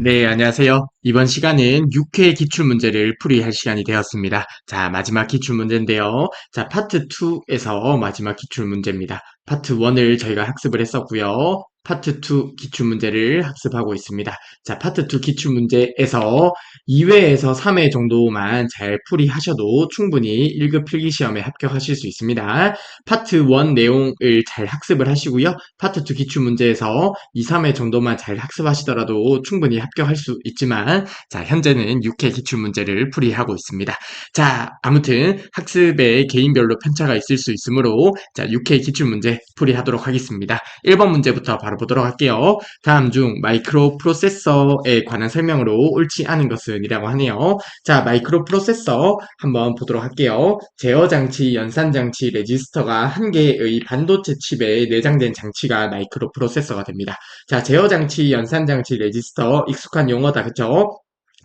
네, 안녕하세요. 이번 시간은 6회 기출문제를 풀이할 시간이 되었습니다. 자, 마지막 기출문제인데요. 자, 파트 2에서 마지막 기출문제입니다. 파트 1을 저희가 학습을 했었고요. 파트 2 기출문제를 학습하고 있습니다. 자, 파트 2 기출문제에서 2회에서 3회 정도만 잘 풀이하셔도 충분히 1급 필기시험에 합격하실 수 있습니다. 파트 1 내용을 잘 학습을 하시고요. 파트 2 기출문제에서 2, 3회 정도만 잘 학습하시더라도 충분히 합격할 수 있지만, 자, 현재는 6회 기출문제를 풀이하고 있습니다. 자, 아무튼 학습에 개인별로 편차가 있을 수 있으므로, 자, 6회 기출문제 풀이하도록 하겠습니다. 1번 문제부터 바로 보도록 할게요. 다음 중 마이크로 프로세서에 관한 설명으로 옳지 않은 것은 이라고 하네요. 자, 마이크로 프로세서 한번 보도록 할게요. 제어 장치, 연산 장치, 레지스터가 한 개의 반도체 칩에 내장된 장치가 마이크로 프로세서가 됩니다. 자, 제어 장치, 연산 장치, 레지스터 익숙한 용어다. 그쵸?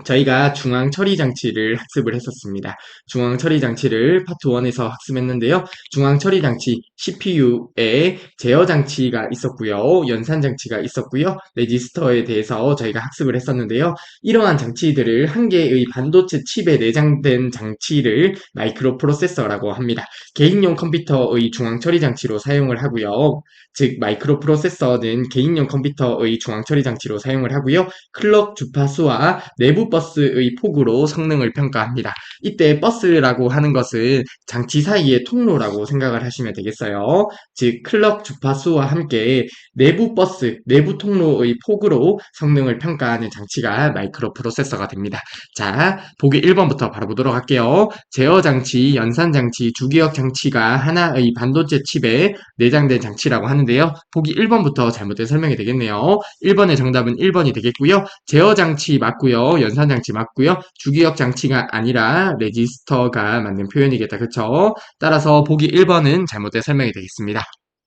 저희가 중앙 처리 장치를 학습을 했었습니다. 중앙 처리 장치를 파트 1에서 학습했는데요. 중앙 처리 장치 CPU에 제어 장치가 있었고요. 연산 장치가 있었고요. 레지스터에 대해서 저희가 학습을 했었는데요. 이러한 장치들을 한 개의 반도체 칩에 내장된 장치를 마이크로 프로세서라고 합니다. 개인용 컴퓨터의 중앙 처리 장치로 사용을 하고요. 즉 마이크로 프로세서는 개인용 컴퓨터의 중앙 처리 장치로 사용을 하고요. 클럭 주파수와 내부 버스의 폭으로 성능을 평가합니다. 이때 버스라고 하는 것은 장치 사이의 통로라고 생각을 하시면 되겠어요. 즉 클럭 주파수와 함께 내부 버스, 내부 통로의 폭으로 성능을 평가하는 장치가 마이크로 프로세서가 됩니다. 자, 보기 1번부터 바로 보도록 할게요. 제어 장치, 연산 장치, 주기억 장치가 하나의 반도체 칩에 내장된 장치라고 하는데요. 보기 1번부터 잘못된 설명이 되겠네요. 1번의 정답은 1번이 되겠고요. 제어 장치 맞고요. 연산 장치 맞고요. 주기억 장치가 아니라 레지스터가 맞는 표현이겠다. 그쵸? 따라서 보기 1번은 잘못된 설명이 되겠습니다.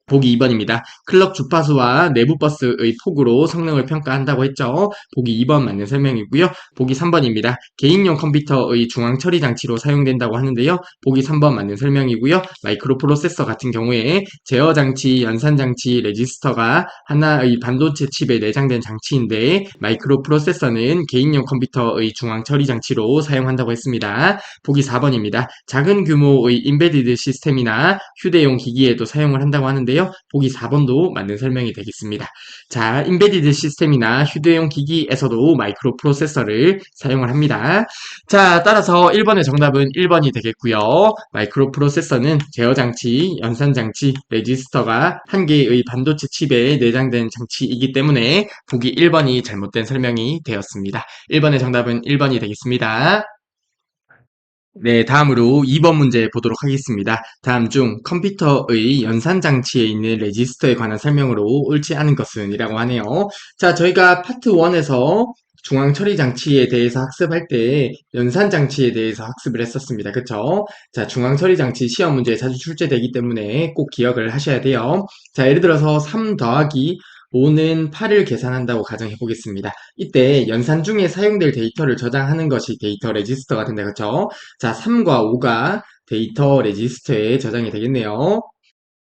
보기 2번입니다. 클럭 주파수와 내부 버스의 폭으로 성능을 평가한다고 했죠. 보기 2번 맞는 설명이고요. 보기 3번입니다. 개인용 컴퓨터의 중앙 처리 장치로 사용된다고 하는데요. 보기 3번 맞는 설명이고요. 마이크로 프로세서 같은 경우에 제어 장치, 연산 장치, 레지스터가 하나의 반도체 칩에 내장된 장치인데 마이크로 프로세서는 개인용 컴퓨터의 중앙 처리 장치로 사용한다고 했습니다. 보기 4번입니다. 작은 규모의 인베디드 시스템이나 휴대용 기기에도 사용을 한다고 하는데요. 보기 4번도 맞는 설명이 되겠습니다. 자, 인베디드 시스템이나 휴대용 기기에서도 마이크로 프로세서를 사용을 합니다. 자, 따라서 1번의 정답은 1번이 되겠고요. 마이크로 프로세서는 제어 장치, 연산 장치, 레지스터가 한 개의 반도체 칩에 내장된 장치이기 때문에 보기 1번이 잘못된 설명이 되었습니다. 1번의 정답은 1번이 되겠습니다. 네, 다음으로 2번 문제 보도록 하겠습니다. 다음 중 컴퓨터의 연산 장치에 있는 레지스터에 관한 설명으로 옳지 않은 것은 이라고 하네요. 자, 저희가 파트 1에서 중앙 처리 장치에 대해서 학습할 때 연산 장치에 대해서 학습을 했었습니다. 그쵸? 자, 중앙 처리 장치 시험 문제에 자주 출제되기 때문에 꼭 기억을 하셔야 돼요. 자, 예를 들어서 3 더하기 5는 8을 계산한다고 가정해 보겠습니다. 이때 연산 중에 사용될 데이터를 저장하는 것이 데이터 레지스터가 된다. 그쵸? 자, 3과 5가 데이터 레지스터에 저장이 되겠네요.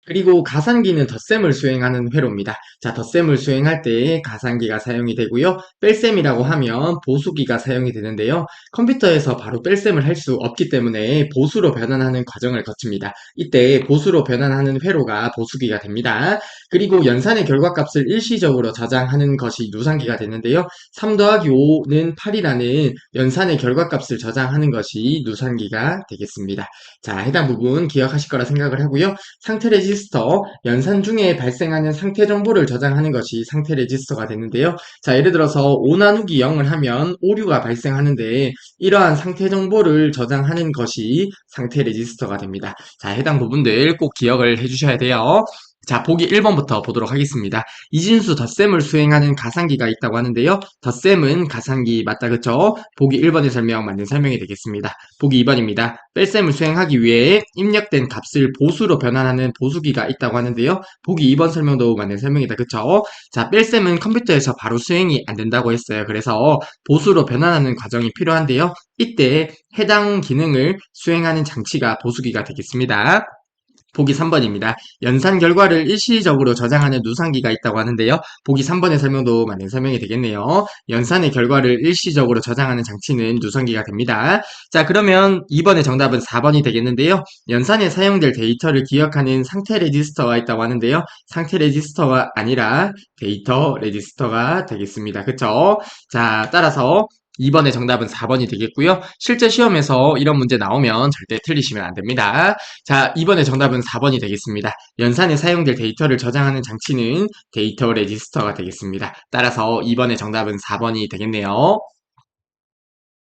그리고 가산기는 덧셈을 수행하는 회로입니다. 자, 덧셈을 수행할 때 가산기가 사용이 되고요. 뺄셈이라고 하면 보수기가 사용이 되는데요. 컴퓨터에서 바로 뺄셈을 할 수 없기 때문에 보수로 변환하는 과정을 거칩니다. 이때 보수로 변환하는 회로가 보수기가 됩니다. 그리고 연산의 결과값을 일시적으로 저장하는 것이 누산기가 되는데요. 3 더하기 5는 8이라는 연산의 결과값을 저장하는 것이 누산기가 되겠습니다. 자, 해당 부분 기억하실 거라 생각을 하고요. 상태 레지스터, 연산 중에 발생하는 상태 정보를 저장하는 것이 상태 레지스터가 되는데요. 자, 예를 들어서 5 나누기 0을 하면 오류가 발생하는데 이러한 상태 정보를 저장하는 것이 상태 레지스터가 됩니다. 자, 해당 부분들 꼭 기억을 해주셔야 돼요. 자, 보기 1번부터 보도록 하겠습니다. 이진수 덧셈을 수행하는 가상기가 있다고 하는데요. 덧셈은 가상기 맞다, 그쵸? 보기 1번의 설명 맞는 설명이 되겠습니다. 보기 2번입니다. 뺄셈을 수행하기 위해 입력된 값을 보수로 변환하는 보수기가 있다고 하는데요. 보기 2번 설명도 맞는 설명이다, 그쵸? 자, 뺄셈은 컴퓨터에서 바로 수행이 안 된다고 했어요. 그래서 보수로 변환하는 과정이 필요한데요. 이때 해당 기능을 수행하는 장치가 보수기가 되겠습니다. 보기 3번입니다. 연산 결과를 일시적으로 저장하는 누상기가 있다고 하는데요. 보기 3번의 설명도 맞는 설명이 되겠네요. 연산의 결과를 일시적으로 저장하는 장치는 누상기가 됩니다. 자, 그러면 2번의 정답은 4번이 되겠는데요. 연산에 사용될 데이터를 기억하는 상태 레지스터가 있다고 하는데요. 상태 레지스터가 아니라 데이터 레지스터가 되겠습니다. 그쵸? 자, 따라서 2번의 정답은 4번이 되겠고요. 실제 시험에서 이런 문제 나오면 절대 틀리시면 안 됩니다. 자, 이번에 정답은 4번이 되겠습니다. 연산에 사용될 데이터를 저장하는 장치는 데이터 레지스터가 되겠습니다. 따라서 이번에 정답은 4번이 되겠네요.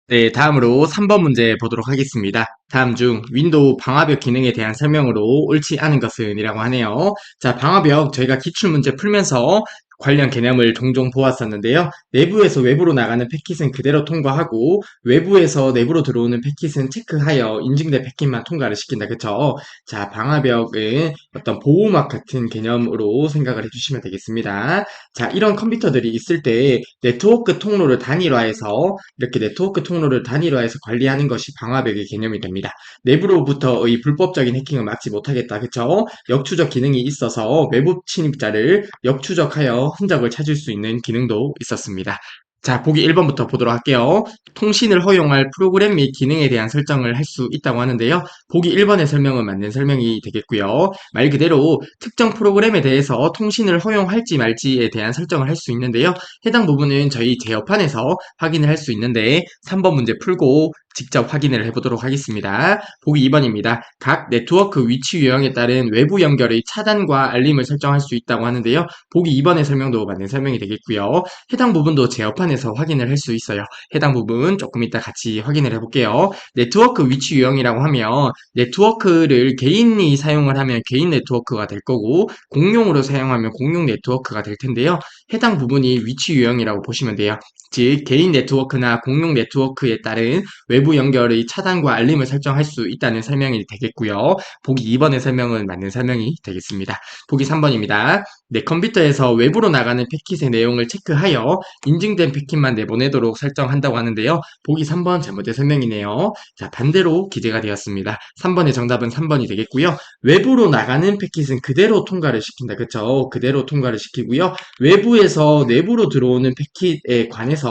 네, 다음으로 3번 문제 보도록 하겠습니다. 다음 중 윈도우 방화벽 기능에 대한 설명으로 옳지 않은 것은 이라고 하네요. 자, 방화벽 저희가 기출문제 풀면서 관련 개념을 종종 보았었는데요. 내부에서 외부로 나가는 패킷은 그대로 통과하고 외부에서 내부로 들어오는 패킷은 체크하여 인증된 패킷만 통과를 시킨다. 그쵸? 자, 방화벽은 어떤 보호막 같은 개념으로 생각을 해주시면 되겠습니다. 자, 이런 컴퓨터들이 있을 때 네트워크 통로를 단일화해서 이렇게 네트워크 통로를 단일화해서 관리하는 것이 방화벽의 개념이 됩니다. 내부로부터의 불법적인 해킹을 막지 못하겠다. 그쵸? 역추적 기능이 있어서 외부 침입자를 역추적하여 흔적을 찾을 수 있는 기능도 있었습니다. 자, 보기 1번부터 보도록 할게요. 통신을 허용할 프로그램 및 기능에 대한 설정을 할 수 있다고 하는데요. 보기 1번의 설명은 맞는 설명이 되겠고요. 말 그대로 특정 프로그램에 대해서 통신을 허용할지 말지에 대한 설정을 할 수 있는데요. 해당 부분은 저희 제어판에서 확인을 할 수 있는데 3번 문제 풀고 직접 확인을 해보도록 하겠습니다. 보기 2번입니다. 각 네트워크 위치 유형에 따른 외부 연결의 차단과 알림을 설정할 수 있다고 하는데요. 보기 2번의 설명도 맞는 설명이 되겠고요. 해당 부분도 제어판에서 확인을 할 수 있어요. 해당 부분 조금 이따 같이 확인을 해볼게요. 네트워크 위치 유형이라고 하면 네트워크를 개인이 사용을 하면 개인 네트워크가 될 거고 공용으로 사용하면 공용 네트워크가 될 텐데요. 해당 부분이 위치 유형이라고 보시면 돼요. 즉 개인 네트워크나 공용 네트워크에 따른 외부 연결의 차단과 알림을 설정할 수 있다는 설명이 되겠고요. 보기 2번의 설명은 맞는 설명이 되겠습니다. 보기 3번입니다. 내 컴퓨터에서 외부로 나가는 패킷의 내용을 체크하여 인증된 패킷만 내보내도록 설정한다고 하는데요. 보기 3번 잘못된 설명이네요. 자, 반대로 기재가 되었습니다. 3번의 정답은 3번이 되겠고요. 외부로 나가는 패킷은 그대로 통과를 시킨다. 그쵸? 그대로 통과를 시키고요. 외부에서 내부로 들어오는 패킷에 관해서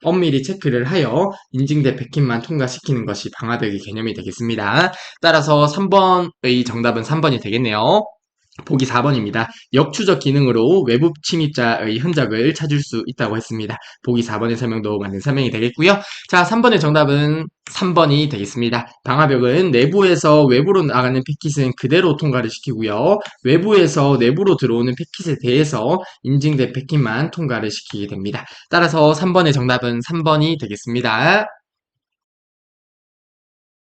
엄밀히 체크를 하여 인증된 패킷만 통과시키는 것이 방화벽의 개념이 되겠습니다. 따라서 3번의 정답은 3번이 되겠네요. 보기 4번입니다. 역추적 기능으로 외부 침입자의 흔적을 찾을 수 있다고 했습니다. 보기 4번의 설명도 맞는 설명이 되겠고요. 자, 3번의 정답은 3번이 되겠습니다. 방화벽은 내부에서 외부로 나가는 패킷은 그대로 통과를 시키고요. 외부에서 내부로 들어오는 패킷에 대해서 인증된 패킷만 통과를 시키게 됩니다. 따라서 3번의 정답은 3번이 되겠습니다.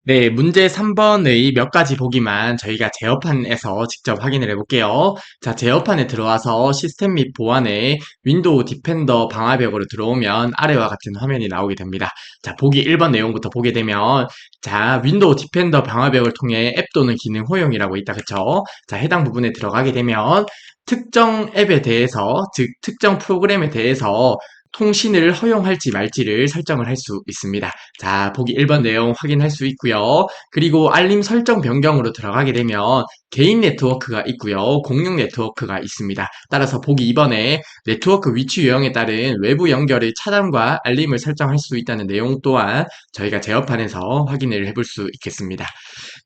네, 문제 3번의 몇 가지 보기만 저희가 제어판에서 직접 확인을 해볼게요. 자, 제어판에 들어와서 시스템 및 보안에 윈도우 디펜더 방화벽으로 들어오면 아래와 같은 화면이 나오게 됩니다. 자, 보기 1번 내용부터 보게 되면 자, 윈도우 디펜더 방화벽을 통해 앱 또는 기능 허용이라고 있다. 그쵸? 자, 해당 부분에 들어가게 되면 특정 앱에 대해서, 즉 특정 프로그램에 대해서 통신을 허용할지 말지를 설정을 할 수 있습니다. 자, 보기 1번 내용 확인할 수 있고요. 그리고 알림 설정 변경으로 들어가게 되면 개인 네트워크가 있고요. 공용 네트워크가 있습니다. 따라서 보기 2번에 네트워크 위치 유형에 따른 외부 연결의 차단과 알림을 설정할 수 있다는 내용 또한 저희가 제어판에서 확인을 해볼 수 있겠습니다.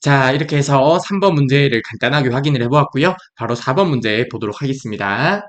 자, 이렇게 해서 3번 문제를 간단하게 확인을 해보았고요. 바로 4번 문제 보도록 하겠습니다.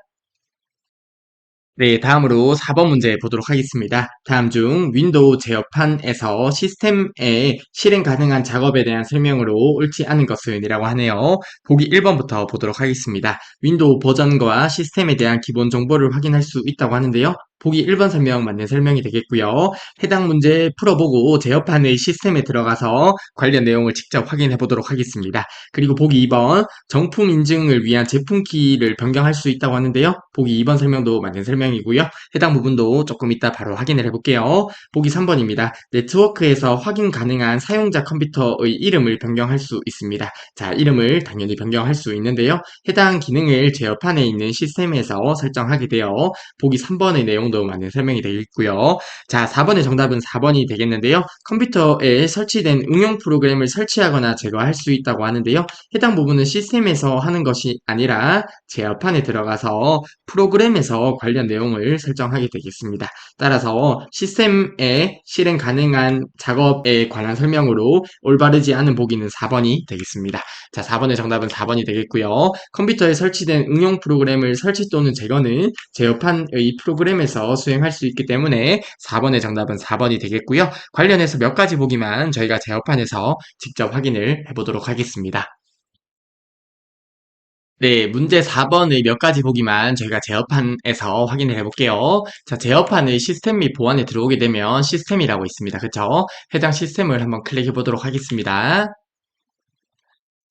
네, 다음으로 4번 문제 보도록 하겠습니다. 다음 중 윈도우 제어판에서 시스템에 실행 가능한 작업에 대한 설명으로 옳지 않은 것은 이라고 하네요. 보기 1번부터 보도록 하겠습니다. 윈도우 버전과 시스템에 대한 기본 정보를 확인할 수 있다고 하는데요. 보기 1번 설명 맞는 설명이 되겠고요. 해당 문제 풀어보고 제어판의 시스템에 들어가서 관련 내용을 직접 확인해 보도록 하겠습니다. 그리고 보기 2번 정품 인증을 위한 제품 키를 변경할 수 있다고 하는데요. 보기 2번 설명도 맞는 설명이고요. 해당 부분도 조금 이따 바로 확인을 해볼게요. 보기 3번입니다. 네트워크에서 확인 가능한 사용자 컴퓨터의 이름을 변경할 수 있습니다. 자, 이름을 당연히 변경할 수 있는데요. 해당 기능을 제어판에 있는 시스템에서 설정하게 되어 보기 3번의 내용도 정도 맞는 설명이 되겠고요. 자, 4번의 정답은 4번이 되겠는데요. 컴퓨터에 설치된 응용 프로그램을 설치하거나 제거할 수 있다고 하는데요. 해당 부분은 시스템에서 하는 것이 아니라 제어판에 들어가서 프로그램에서 관련 내용을 설정하게 되겠습니다. 따라서 시스템에 실행 가능한 작업에 관한 설명으로 올바르지 않은 보기는 4번이 되겠습니다. 자, 4번의 정답은 4번이 되겠고요. 컴퓨터에 설치된 응용 프로그램을 설치 또는 제거는 제어판의 프로그램에서 수행할 수 있기 때문에 4번의 정답은 4번이 되겠고요. 관련해서 몇 가지 보기만 저희가 제어판에서 직접 확인을 해보도록 하겠습니다. 네, 문제 4번의 몇 가지 보기만 저희가 제어판에서 확인을 해볼게요. 자, 제어판의 시스템 및 보안에 들어오게 되면 시스템이라고 있습니다. 그쵸? 해당 시스템을 한번 클릭해 보도록 하겠습니다.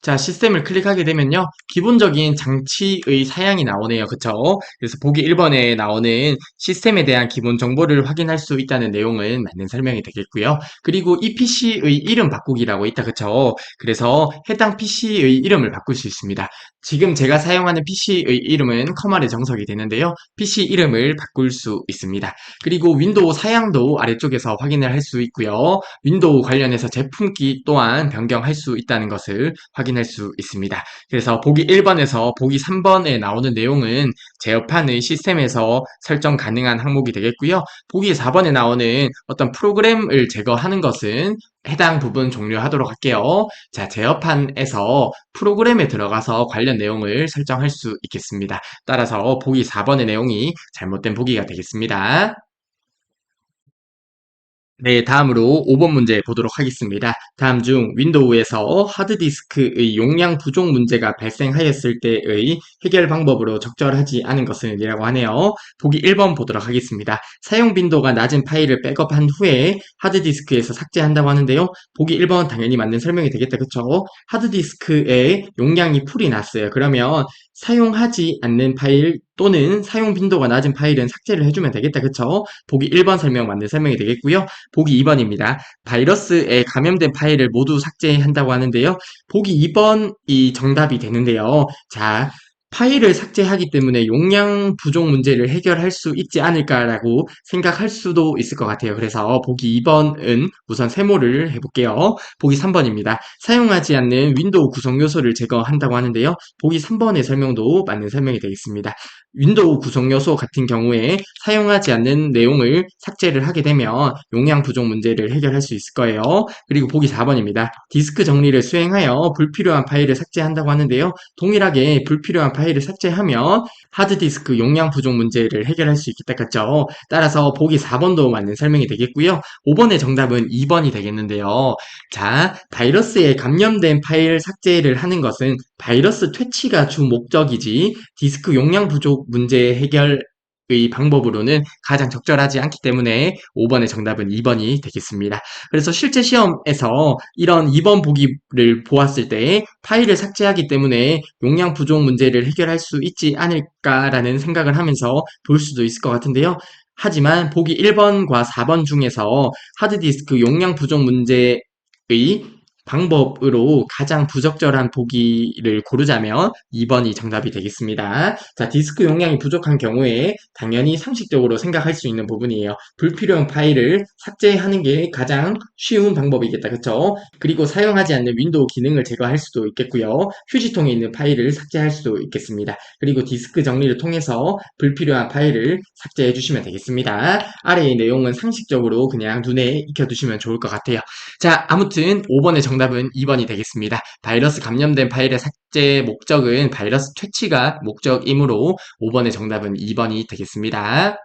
자, 시스템을 클릭하게 되면요. 기본적인 장치의 사양이 나오네요. 그쵸? 그래서 보기 1번에 나오는 시스템에 대한 기본 정보를 확인할 수 있다는 내용은 맞는 설명이 되겠고요. 그리고 이 PC의 이름 바꾸기라고 있다. 그쵸? 그래서 해당 PC의 이름을 바꿀 수 있습니다. 지금 제가 사용하는 PC의 이름은 커말에 정석이 되는데요. PC 이름을 바꿀 수 있습니다. 그리고 윈도우 사양도 아래쪽에서 확인을 할 수 있고요. 윈도우 관련해서 제품기 또한 변경할 수 있다는 것을 확인할 수 있습니다. 그래서 보기 1번에서 보기 3번에 나오는 내용은 제어판의 시스템에서 설정 가능한 항목이 되겠고요. 보기 4번에 나오는 어떤 프로그램을 제거하는 것은 해당 부분 종료하도록 할게요. 자, 제어판에서 프로그램에 들어가서 관련 내용을 설정할 수 있겠습니다. 따라서 보기 4번의 내용이 잘못된 보기가 되겠습니다. 네, 다음으로 5번 문제 보도록 하겠습니다. 다음 중 윈도우에서 하드디스크의 용량 부족 문제가 발생하였을 때의 해결 방법으로 적절하지 않은 것은 이라고 하네요. 보기 1번 보도록 하겠습니다. 사용 빈도가 낮은 파일을 백업한 후에 하드디스크에서 삭제한다고 하는데요. 보기 1번 당연히 맞는 설명이 되겠다. 그쵸? 하드디스크에 용량이 풀이 났어요. 그러면 사용하지 않는 파일 또는 사용 빈도가 낮은 파일은 삭제를 해주면 되겠다. 그쵸? 보기 1번 설명 맞는 설명이 되겠고요. 보기 2번입니다. 바이러스에 감염된 파일을 모두 삭제한다고 하는데요. 보기 2번이 정답이 되는데요. 자, 파일을 삭제하기 때문에 용량 부족 문제를 해결할 수 있지 않을까라고 생각할 수도 있을 것 같아요. 그래서 보기 2번은 우선 세모를 해볼게요. 보기 3번입니다. 사용하지 않는 윈도우 구성 요소를 제거한다고 하는데요. 보기 3번의 설명도 맞는 설명이 되겠습니다. 윈도우 구성 요소 같은 경우에 사용하지 않는 내용을 삭제를 하게 되면 용량 부족 문제를 해결할 수 있을 거예요. 그리고 보기 4번입니다. 디스크 정리를 수행하여 불필요한 파일을 삭제한다고 하는데요. 동일하게 불필요한 파일을 삭제하면 하드디스크 용량 부족 문제를 해결할 수 있겠다 같죠? 따라서 보기 4번도 맞는 설명이 되겠고요. 5번의 정답은 2번이 되겠는데요. 자, 바이러스에 감염된 파일 삭제를 하는 것은 바이러스 퇴치가 주 목적이지 디스크 용량 부족 문제 해결 의 방법으로는 가장 적절하지 않기 때문에 5번의 정답은 2번이 되겠습니다. 그래서 실제 시험에서 이런 2번 보기를 보았을 때 파일을 삭제하기 때문에 용량 부족 문제를 해결할 수 있지 않을까라는 생각을 하면서 볼 수도 있을 것 같은데요. 하지만 보기 1번과 4번 중에서 하드디스크 용량 부족 문제의 방법으로 가장 부적절한 보기를 고르자면 2번이 정답이 되겠습니다. 자, 디스크 용량이 부족한 경우에 당연히 상식적으로 생각할 수 있는 부분이에요. 불필요한 파일을 삭제하는 게 가장 쉬운 방법이겠다. 그쵸? 그리고 사용하지 않는 윈도우 기능을 제거할 수도 있겠고요. 휴지통에 있는 파일을 삭제할 수도 있겠습니다. 그리고 디스크 정리를 통해서 불필요한 파일을 삭제해 주시면 되겠습니다. 아래의 내용은 상식적으로 그냥 눈에 익혀두시면 좋을 것 같아요. 자, 아무튼 5번의 정답은 2번이 되겠습니다. 바이러스 감염된 파일의 삭제 목적은 바이러스 퇴치가 목적이므로 5번의 정답은 2번이 되겠습니다.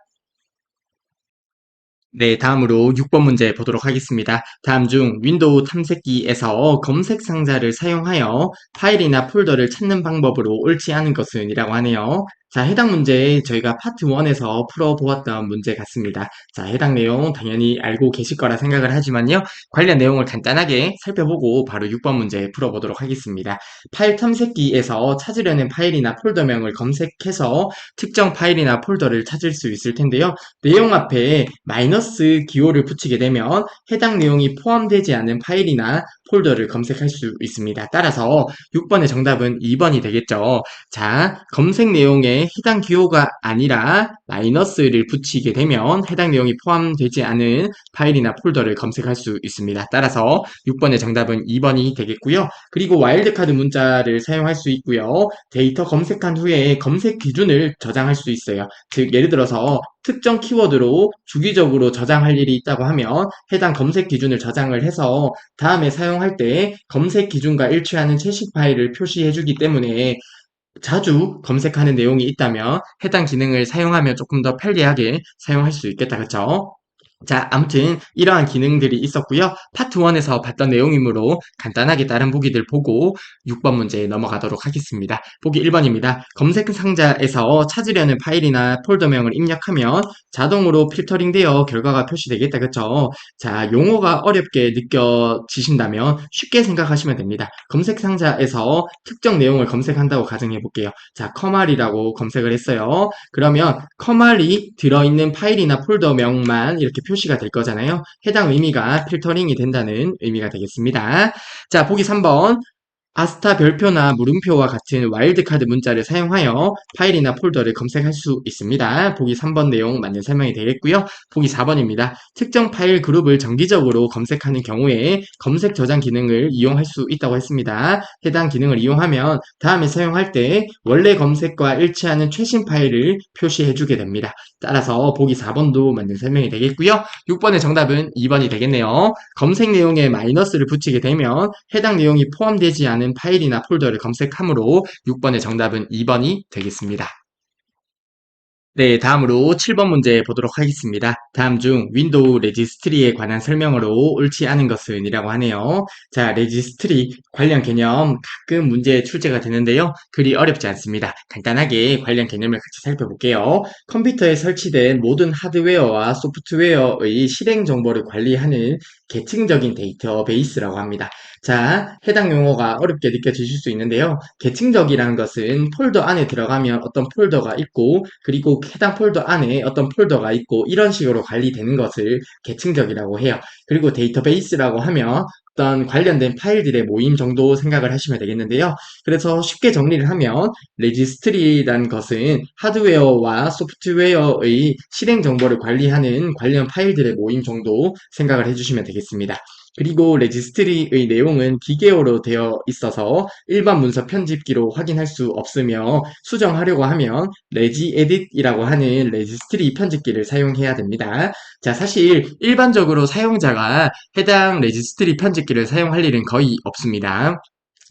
네, 다음으로 6번 문제 보도록 하겠습니다. 다음 중 윈도우 탐색기에서 검색 상자를 사용하여 파일이나 폴더를 찾는 방법으로 옳지 않은 것은 이라고 하네요. 자, 해당 문제 저희가 파트 1에서 풀어보았던 문제 같습니다. 자, 해당 내용 당연히 알고 계실 거라 생각을 하지만요. 관련 내용을 간단하게 살펴보고 바로 6번 문제 풀어보도록 하겠습니다. 파일 탐색기에서 찾으려는 파일이나 폴더명을 검색해서 특정 파일이나 폴더를 찾을 수 있을 텐데요. 내용 앞에 마이너스 기호를 붙이게 되면 해당 내용이 포함되지 않은 파일이나 폴더를 검색할 수 있습니다. 따라서 6번의 정답은 2번이 되겠죠. 자, 검색 내용에 해당 기호가 아니라 마이너스를 붙이게 되면 해당 내용이 포함되지 않은 파일이나 폴더를 검색할 수 있습니다. 따라서 6번의 정답은 2번이 되겠고요. 그리고 와일드카드 문자를 사용할 수 있고요. 데이터 검색한 후에 검색 기준을 저장할 수 있어요. 즉, 예를 들어서 특정 키워드로 주기적으로 저장할 일이 있다고 하면 해당 검색 기준을 저장을 해서 다음에 사용할 때 검색 기준과 일치하는 채식 파일을 표시해 주기 때문에 자주 검색하는 내용이 있다면 해당 기능을 사용하면 조금 더 편리하게 사용할 수 있겠다. 그쵸? 자, 아무튼 이러한 기능들이 있었고요. 파트 1에서 봤던 내용이므로 간단하게 다른 보기들 보고 6번 문제에 넘어가도록 하겠습니다. 보기 1번입니다. 검색 상자에서 찾으려는 파일이나 폴더명을 입력하면 자동으로 필터링되어 결과가 표시되겠다. 그쵸? 자, 용어가 어렵게 느껴지신다면 쉽게 생각하시면 됩니다. 검색 상자에서 특정 내용을 검색한다고 가정해 볼게요. 자, 커말이라고 검색을 했어요. 그러면 커말이 들어있는 파일이나 폴더명만 이렇게 표시가 될 거잖아요. 해당 의미가 필터링이 된다는 의미가 되겠습니다. 자, 보기 3번. 아스타 별표나 물음표와 같은 와일드카드 문자를 사용하여 파일이나 폴더를 검색할 수 있습니다. 보기 3번 내용 맞는 설명이 되겠고요. 보기 4번입니다. 특정 파일 그룹을 정기적으로 검색하는 경우에 검색 저장 기능을 이용할 수 있다고 했습니다. 해당 기능을 이용하면 다음에 사용할 때 원래 검색과 일치하는 최신 파일을 표시해주게 됩니다. 따라서 보기 4번도 맞는 설명이 되겠고요. 6번의 정답은 2번이 되겠네요. 검색 내용에 마이너스를 붙이게 되면 해당 내용이 포함되지 않은 파일이나 폴더를 검색하므로 6번의 정답은 2번이 되겠습니다. 네, 다음으로 7번 문제 보도록 하겠습니다. 다음 중 윈도우 레지스트리에 관한 설명으로 옳지 않은 것은 이라고 하네요. 자, 레지스트리 관련 개념 가끔 문제에 출제가 되는데요. 그리 어렵지 않습니다. 간단하게 관련 개념을 같이 살펴볼게요. 컴퓨터에 설치된 모든 하드웨어와 소프트웨어의 실행 정보를 관리하는 계층적인 데이터베이스라고 합니다. 자, 해당 용어가 어렵게 느껴지실 수 있는데요. 계층적이라는 것은 폴더 안에 들어가면 어떤 폴더가 있고, 그리고 해당 폴더 안에 어떤 폴더가 있고, 이런 식으로 관리되는 것을 계층적이라고 해요. 그리고 데이터베이스라고 하면 어떤 관련된 파일들의 모임 정도 생각을 하시면 되겠는데요. 그래서 쉽게 정리를 하면 레지스트리라는 것은 하드웨어와 소프트웨어의 실행 정보를 관리하는 관련 파일들의 모임 정도 생각을 해주시면 되겠습니다. 그리고 레지스트리의 내용은 기계어로 되어 있어서 일반 문서 편집기로 확인할 수 없으며 수정하려고 하면 레지에딧이라고 하는 레지스트리 편집기를 사용해야 됩니다. 자, 사실 일반적으로 사용자가 해당 레지스트리 편집기를 사용할 일은 거의 없습니다.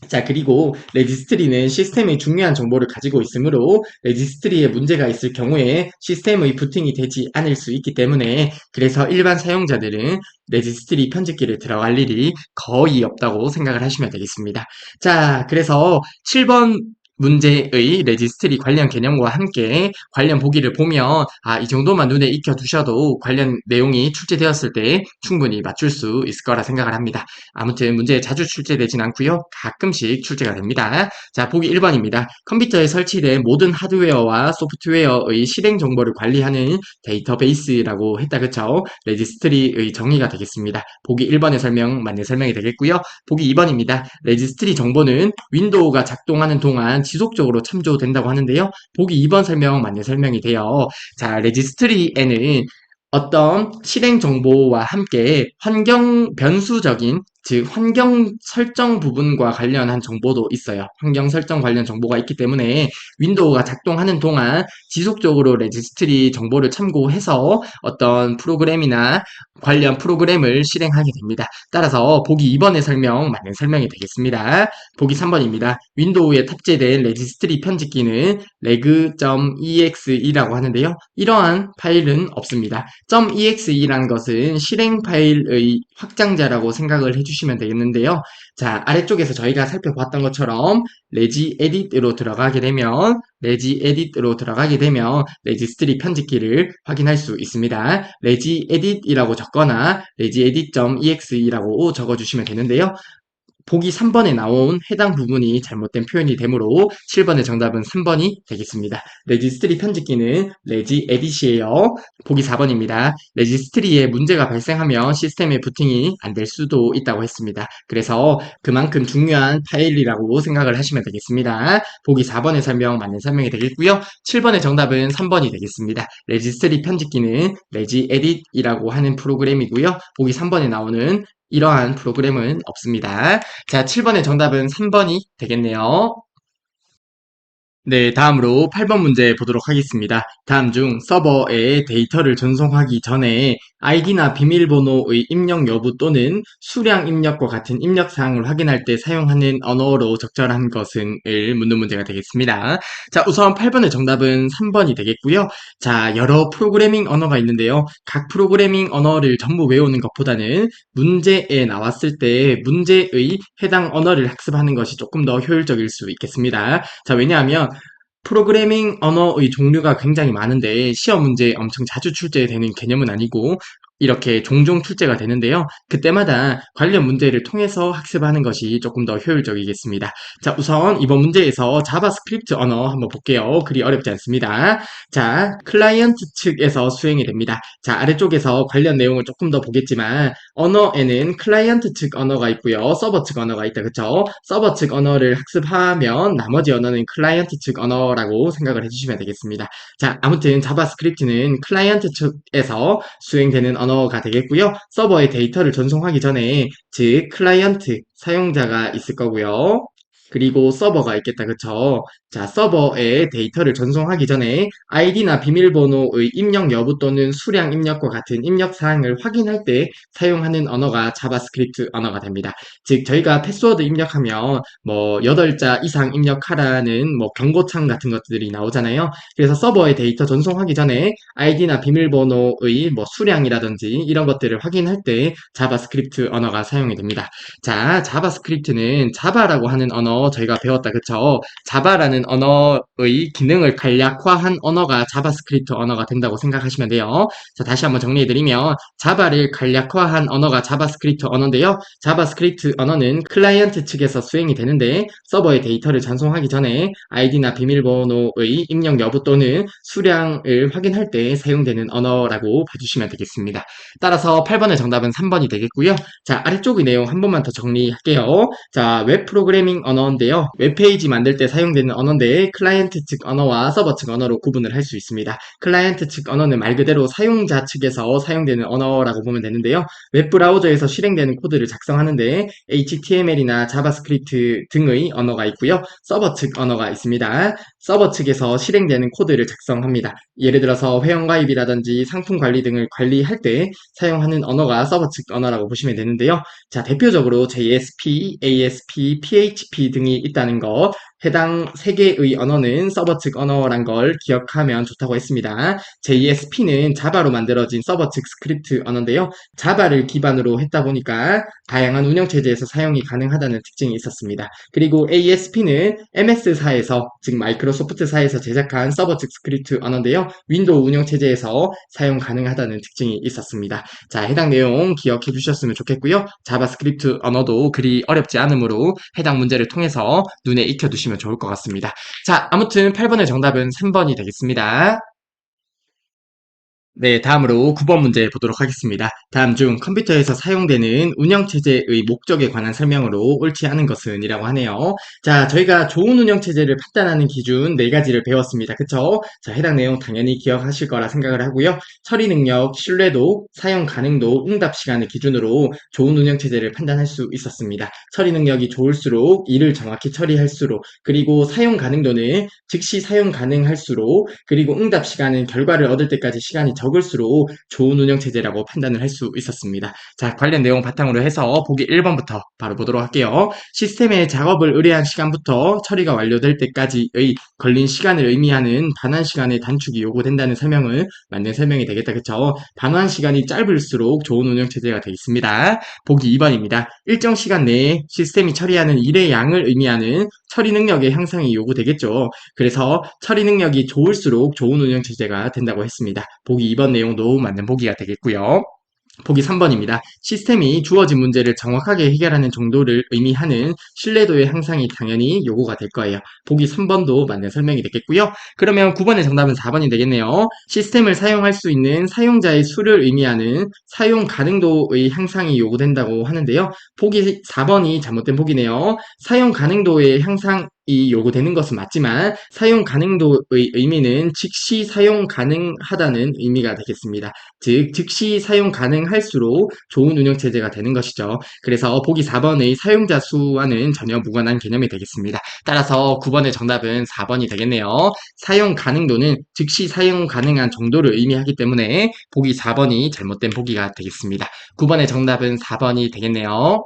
자, 그리고 레지스트리는 시스템의 중요한 정보를 가지고 있으므로 레지스트리에 문제가 있을 경우에 시스템의 부팅이 되지 않을 수 있기 때문에 그래서 일반 사용자들은 레지스트리 편집기를 들어갈 일이 거의 없다고 생각을 하시면 되겠습니다. 자, 그래서 7번 문제의 레지스트리 관련 개념과 함께 관련 보기를 보면 이 정도만 눈에 익혀 두셔도 관련 내용이 출제되었을 때 충분히 맞출 수 있을 거라 생각을 합니다. 아무튼 문제에 자주 출제되진 않고요. 가끔씩 출제가 됩니다. 자, 보기 1번입니다. 컴퓨터에 설치된 모든 하드웨어와 소프트웨어의 실행 정보를 관리하는 데이터베이스라고 했다. 그쵸? 레지스트리의 정의가 되겠습니다. 보기 1번의 설명 맞는 설명이 되겠고요. 보기 2번입니다. 레지스트리 정보는 윈도우가 작동하는 동안 지속적으로 참조된다고 하는데요. 보기 2번 설명 맞는 설명이 돼요. 자, 레지스트리에는 어떤 실행 정보와 함께 환경 변수적인 즉 환경 설정 부분과 관련한 정보도 있어요. 환경 설정 관련 정보가 있기 때문에 윈도우가 작동하는 동안 지속적으로 레지스트리 정보를 참고해서 어떤 프로그램이나 관련 프로그램을 실행하게 됩니다. 따라서 보기 2번의 설명 맞는 설명이 되겠습니다. 보기 3번입니다. 윈도우에 탑재된 레지스트리 편집기는 reg.exe라고 하는데요. 이러한 파일은 없습니다. .exe라는 것은 실행 파일의 확장자라고 생각을 해주시면 되겠는데요. 자, 아래쪽에서 저희가 살펴봤던 것처럼 레지에딧으로 들어가게 되면 레지스트리 편집기를 확인할 수 있습니다. 레지에딧이라고 적거나 regedit.exe라고 적어주시면 되는데요. 보기 3번에 나온 해당 부분이 잘못된 표현이 되므로 7번의 정답은 3번이 되겠습니다. 레지스트리 편집기는 레지 에딧이에요. 보기 4번입니다. 레지스트리에 문제가 발생하면 시스템의 부팅이 안 될 수도 있다고 했습니다. 그래서 그만큼 중요한 파일이라고 생각을 하시면 되겠습니다. 보기 4번의 설명 맞는 설명이 되겠고요. 7번의 정답은 3번이 되겠습니다. 레지스트리 편집기는 레지 에딧이라고 하는 프로그램이고요. 보기 3번에 나오는 이러한 프로그램은 없습니다. 자, 7번의 정답은 3번이 되겠네요. 네, 다음으로 8번 문제 보도록 하겠습니다. 다음 중 서버에 데이터를 전송하기 전에 아이디나 비밀번호의 입력 여부 또는 수량 입력과 같은 입력 사항을 확인할 때 사용하는 언어로 적절한 것은을 묻는 문제가 되겠습니다. 자, 우선 8번의 정답은 3번이 되겠고요. 자, 여러 프로그래밍 언어가 있는데요. 각 프로그래밍 언어를 전부 외우는 것보다는 문제에 나왔을 때 문제의 해당 언어를 학습하는 것이 조금 더 효율적일 수 있겠습니다. 자, 왜냐하면 프로그래밍 언어의 종류가 굉장히 많은데 시험 문제에 엄청 자주 출제되는 개념은 아니고 이렇게 종종 출제가 되는데요. 그때마다 관련 문제를 통해서 학습하는 것이 조금 더 효율적이겠습니다. 자, 우선 이번 문제에서 자바스크립트 언어 한번 볼게요. 그리 어렵지 않습니다. 자, 클라이언트 측에서 수행이 됩니다. 자, 아래쪽에서 관련 내용을 조금 더 보겠지만 언어에는 클라이언트 측 언어가 있고요. 서버 측 언어가 있다. 그쵸? 서버 측 언어를 학습하면 나머지 언어는 클라이언트 측 언어라고 생각을 해주시면 되겠습니다. 자, 아무튼 자바스크립트는 클라이언트 측에서 수행되는 언어가 되겠고요. 서버에 데이터를 전송하기 전에 즉 클라이언트 사용자가 있을 거고요. 그리고 서버가 있겠다. 그쵸? 자, 서버에 데이터를 전송하기 전에 아이디나 비밀번호의 입력 여부 또는 수량 입력과 같은 입력 사항을 확인할 때 사용하는 언어가 자바스크립트 언어가 됩니다. 즉, 저희가 패스워드 입력하면 뭐 8자 이상 입력하라는 뭐 경고창 같은 것들이 나오잖아요. 그래서 서버에 데이터 전송하기 전에 아이디나 비밀번호의 뭐 수량이라든지 이런 것들을 확인할 때 자바스크립트 언어가 사용이 됩니다. 자, 자바스크립트는 자바라고 하는 언어 저희가 배웠다. 그쵸? 자바라는 언어의 기능을 간략화한 언어가 자바스크립트 언어가 된다고 생각하시면 돼요. 자, 다시 한번 정리해드리면 자바를 간략화한 언어가 자바스크립트 언어인데요. 자바스크립트 언어는 클라이언트 측에서 수행이 되는데 서버에 데이터를 전송하기 전에 아이디나 비밀번호의 입력 여부 또는 수량을 확인할 때 사용되는 언어라고 봐주시면 되겠습니다. 따라서 8번의 정답은 3번이 되겠고요. 자, 아래쪽의 내용 한 번만 더 정리할게요. 자, 웹 프로그래밍 언어인데요. 웹페이지 만들 때 사용되는 언어인데 클라이언트 측 언어와 서버 측 언어로 구분을 할 수 있습니다. 클라이언트 측 언어는 말 그대로 사용자 측에서 사용되는 언어라고 보면 되는데요. 웹브라우저에서 실행되는 코드를 작성하는데 HTML이나 자바스크립트 등의 언어가 있고요. 서버 측 언어가 있습니다. 서버 측에서 실행되는 코드를 작성합니다. 예를 들어서 회원가입이라든지 상품 관리 등을 관리할 때 사용하는 언어가 서버 측 언어라고 보시면 되는데요. 자, 대표적으로 JSP, ASP, PHP 등이 있다는 것, 해당 3개의 언어는 서버 측 언어란 걸 기억하면 좋다고 했습니다. JSP는 자바로 만들어진 서버 측 스크립트 언어인데요. 자바를 기반으로 했다 보니까 다양한 운영체제에서 사용이 가능하다는 특징이 있었습니다. 그리고 ASP는 MS사에서, 즉 마이크로소프트사에서 제작한 서버 측 스크립트 언어인데요. 윈도우 운영체제에서 사용 가능하다는 특징이 있었습니다. 자, 해당 내용 기억해 주셨으면 좋겠고요. 자바스크립트 언어도 그리 어렵지 않으므로 해당 문제를 통해서 눈에 익혀두시면 좋을 것 같습니다. 자, 아무튼 8번의 정답은 3번이 되겠습니다. 네, 다음으로 9번 문제 보도록 하겠습니다. 다음 중 컴퓨터에서 사용되는 운영체제의 목적에 관한 설명으로 옳지 않은 것은 이라고 하네요. 자, 저희가 좋은 운영체제를 판단하는 기준 4가지를 배웠습니다. 그쵸? 자, 해당 내용 당연히 기억하실 거라 생각을 하고요. 처리 능력, 신뢰도, 사용 가능도, 응답 시간을 기준으로 좋은 운영체제를 판단할 수 있었습니다. 처리 능력이 좋을수록 일을 정확히 처리할수록, 그리고 사용 가능도는 즉시 사용 가능할수록, 그리고 응답 시간은 결과를 얻을 때까지 시간이 적을수록 좋은 운영체제라고 판단을 할 수 있었습니다. 자, 관련 내용 바탕으로 해서 보기 1번부터 바로 보도록 할게요. 시스템의 작업을 의뢰한 시간부터 처리가 완료될 때까지의 걸린 시간을 의미하는 반환 시간의 단축이 요구된다는 설명은 맞는 설명이 되겠다. 그쵸? 반환 시간이 짧을수록 좋은 운영체제가 되겠습니다. 보기 2번입니다. 일정 시간 내에 시스템이 처리하는 일의 양을 의미하는 처리 능력의 향상이 요구되겠죠. 그래서 처리 능력이 좋을수록 좋은 운영체제가 된다고 했습니다. 보기 2번 내용도 맞는 보기가 되겠고요. 보기 3번입니다. 시스템이 주어진 문제를 정확하게 해결하는 정도를 의미하는 신뢰도의 향상이 당연히 요구가 될 거예요. 보기 3번도 맞는 설명이 되겠고요. 그러면 9번의 정답은 4번이 되겠네요. 시스템을 사용할 수 있는 사용자의 수를 의미하는 사용 가능도의 향상이 요구된다고 하는데요. 보기 4번이 잘못된 보기네요. 사용 가능도의 향상 이 요구되는 것은 맞지만 사용 가능도의 의미는 즉시 사용 가능하다는 의미가 되겠습니다. 즉 즉시 사용 가능할수록 좋은 운영 체제가 되는 것이죠. 그래서 보기 4번의 사용자 수와는 전혀 무관한 개념이 되겠습니다. 따라서 9번의 정답은 4번이 되겠네요. 사용 가능도는 즉시 사용 가능한 정도를 의미하기 때문에 보기 4번이 잘못된 보기가 되겠습니다. 9번의 정답은 4번이 되겠네요.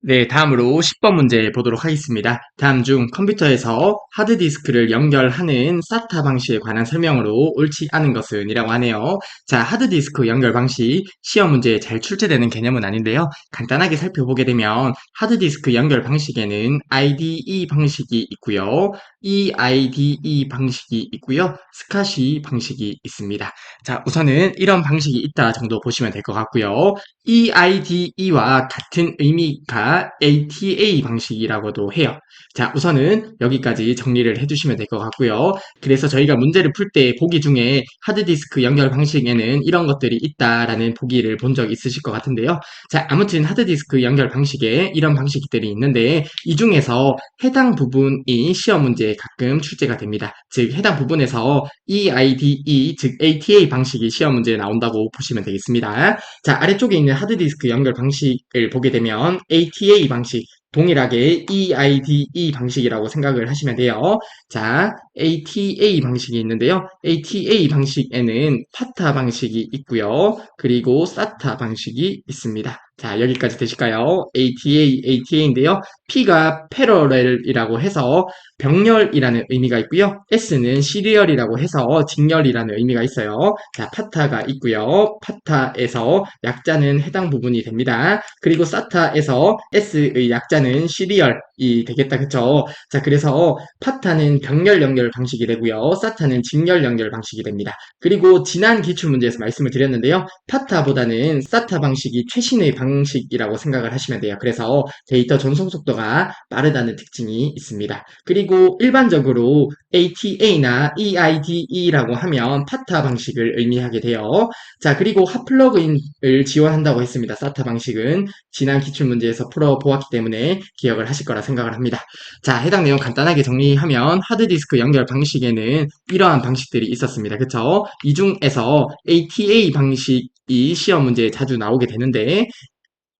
네, 다음으로 10번 문제 보도록 하겠습니다. 다음 중 컴퓨터에서 하드디스크를 연결하는 SATA 방식에 관한 설명으로 옳지 않은 것은 이라고 하네요. 자, 하드디스크 연결 방식, 시험 문제에 잘 출제되는 개념은 아닌데요. 간단하게 살펴보게 되면 하드디스크 연결 방식에는 IDE 방식이 있고요. EIDE 방식이 있고요. 스카시 방식이 있습니다. 자, 우선은 이런 방식이 있다 정도 보시면 될 것 같고요. EIDE와 같은 의미가 ATA 방식이라고도 해요. 자, 우선은 여기까지 정리를 해주시면 될 것 같고요. 그래서 저희가 문제를 풀 때 보기 중에 하드디스크 연결 방식에는 이런 것들이 있다라는 보기를 본 적 있으실 것 같은데요. 자, 아무튼 하드디스크 연결 방식에 이런 방식들이 있는데 이 중에서 해당 부분이 시험 문제에 가끔 출제가 됩니다. 즉, 해당 부분에서 EIDE, 즉 ATA 방식이 시험 문제에 나온다고 보시면 되겠습니다. 자, 아래쪽에 있는 하드디스크 연결 방식을 보게 되면 ATA 방식, 동일하게 EIDE 방식이라고 생각을 하시면 돼요. 자, ATA 방식이 있는데요. ATA 방식에는 파타 방식이 있고요. 그리고 SATA 방식이 있습니다. 자, 여기까지 되실까요? ATA인데요. P가 패러렐이라고 해서 병렬이라는 의미가 있고요. S는 시리얼이라고 해서 직렬이라는 의미가 있어요. 자, 파타가 있고요. 파타에서 약자는 해당 부분이 됩니다. 그리고 사타에서 S의 약자는 시리얼이 되겠다. 그쵸? 자, 그래서 파타는 병렬 연결 방식이 되고요. 사타는 직렬 연결 방식이 됩니다. 그리고 지난 기출문제에서 말씀을 드렸는데요. 파타보다는 사타 방식이 최신의 방식이라고 생각을 하시면 돼요. 그래서 데이터 전송 속도가 빠르다는 특징이 있습니다. 그리고 일반적으로 ATA나 EIDE라고 하면 파타 방식을 의미하게 돼요. 자, 그리고 핫플러그인을 지원한다고 했습니다. 사타 방식은 지난 기출문제에서 풀어보았기 때문에 기억을 하실 거라 생각을 합니다. 자, 해당 내용 간단하게 정리하면 하드디스크 연결 방식에는 이러한 방식들이 있었습니다. 그쵸? 이 중에서 ATA 방식이 시험 문제에 자주 나오게 되는데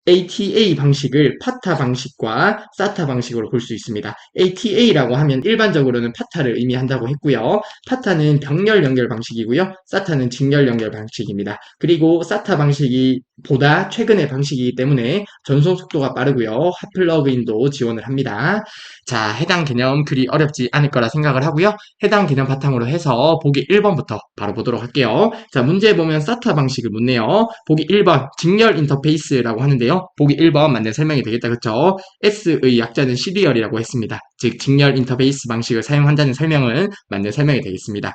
ATA 방식을 파타 방식과 사타 방식으로 볼 수 있습니다. ATA라고 하면 일반적으로는 파타를 의미한다고 했고요. 파타는 병렬 연결 방식이고요. 사타는 직렬 연결 방식입니다. 그리고 사타 방식이 보다 최근의 방식이기 때문에 전송 속도가 빠르고요. 핫플러그인도 지원을 합니다. 자, 해당 개념 그리 어렵지 않을 거라 생각을 하고요. 해당 개념 바탕으로 해서 보기 1번부터 바로 보도록 할게요. 자, 문제 보면 사타 방식을 묻네요. 보기 1번 직렬 인터페이스라고 하는데요. 보기 1번 맞는 설명이 되겠다. 그쵸? S의 약자는 시리얼이라고 했습니다. 즉 직렬 인터페이스 방식을 사용한다는 설명은 맞는 설명이 되겠습니다.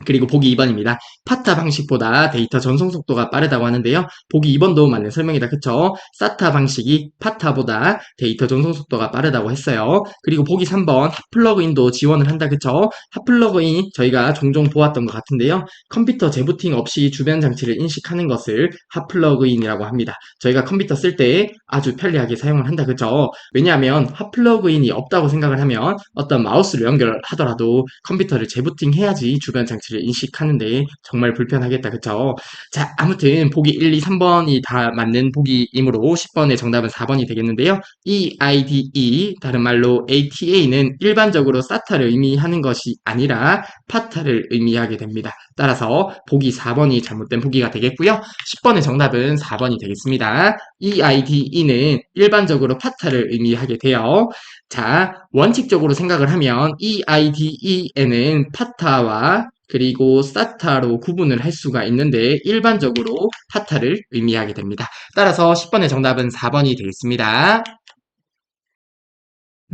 그리고 보기 2번입니다. 파타 방식보다 데이터 전송 속도가 빠르다고 하는데요. 보기 2번도 맞는 설명이다. 그쵸? 사타 방식이 파타보다 데이터 전송 속도가 빠르다고 했어요. 그리고 보기 3번 핫플러그인도 지원을 한다. 그쵸? 핫플러그인 저희가 종종 보았던 것 같은데요. 컴퓨터 재부팅 없이 주변 장치를 인식하는 것을 핫플러그인이라고 합니다. 저희가 컴퓨터 쓸 때 아주 편리하게 사용을 한다. 그쵸? 왜냐하면 핫플러그인이 없다고 생각을 하면 어떤 마우스를 연결하더라도 컴퓨터를 재부팅해야지 주변 장치를 인식하는데 정말 불편하겠다. 그쵸? 자, 아무튼 보기 1, 2, 3번이 다 맞는 보기이므로 10번의 정답은 4번이 되겠는데요. 이 IDE, 다른 말로 ATA는 일반적으로 SATA를 의미하는 것이 아니라 파타를 의미하게 됩니다. 따라서 보기 4번이 잘못된 보기가 되겠고요. 10번의 정답은 4번이 되겠습니다. 이 IDE는 일반적으로 파타를 의미하게 돼요. 자, 원칙적으로 생각을 하면 이 IDE에는 파타와 그리고 사타로 구분을 할 수가 있는데 일반적으로 파타를 의미하게 됩니다. 따라서 10번의 정답은 4번이 되겠습니다.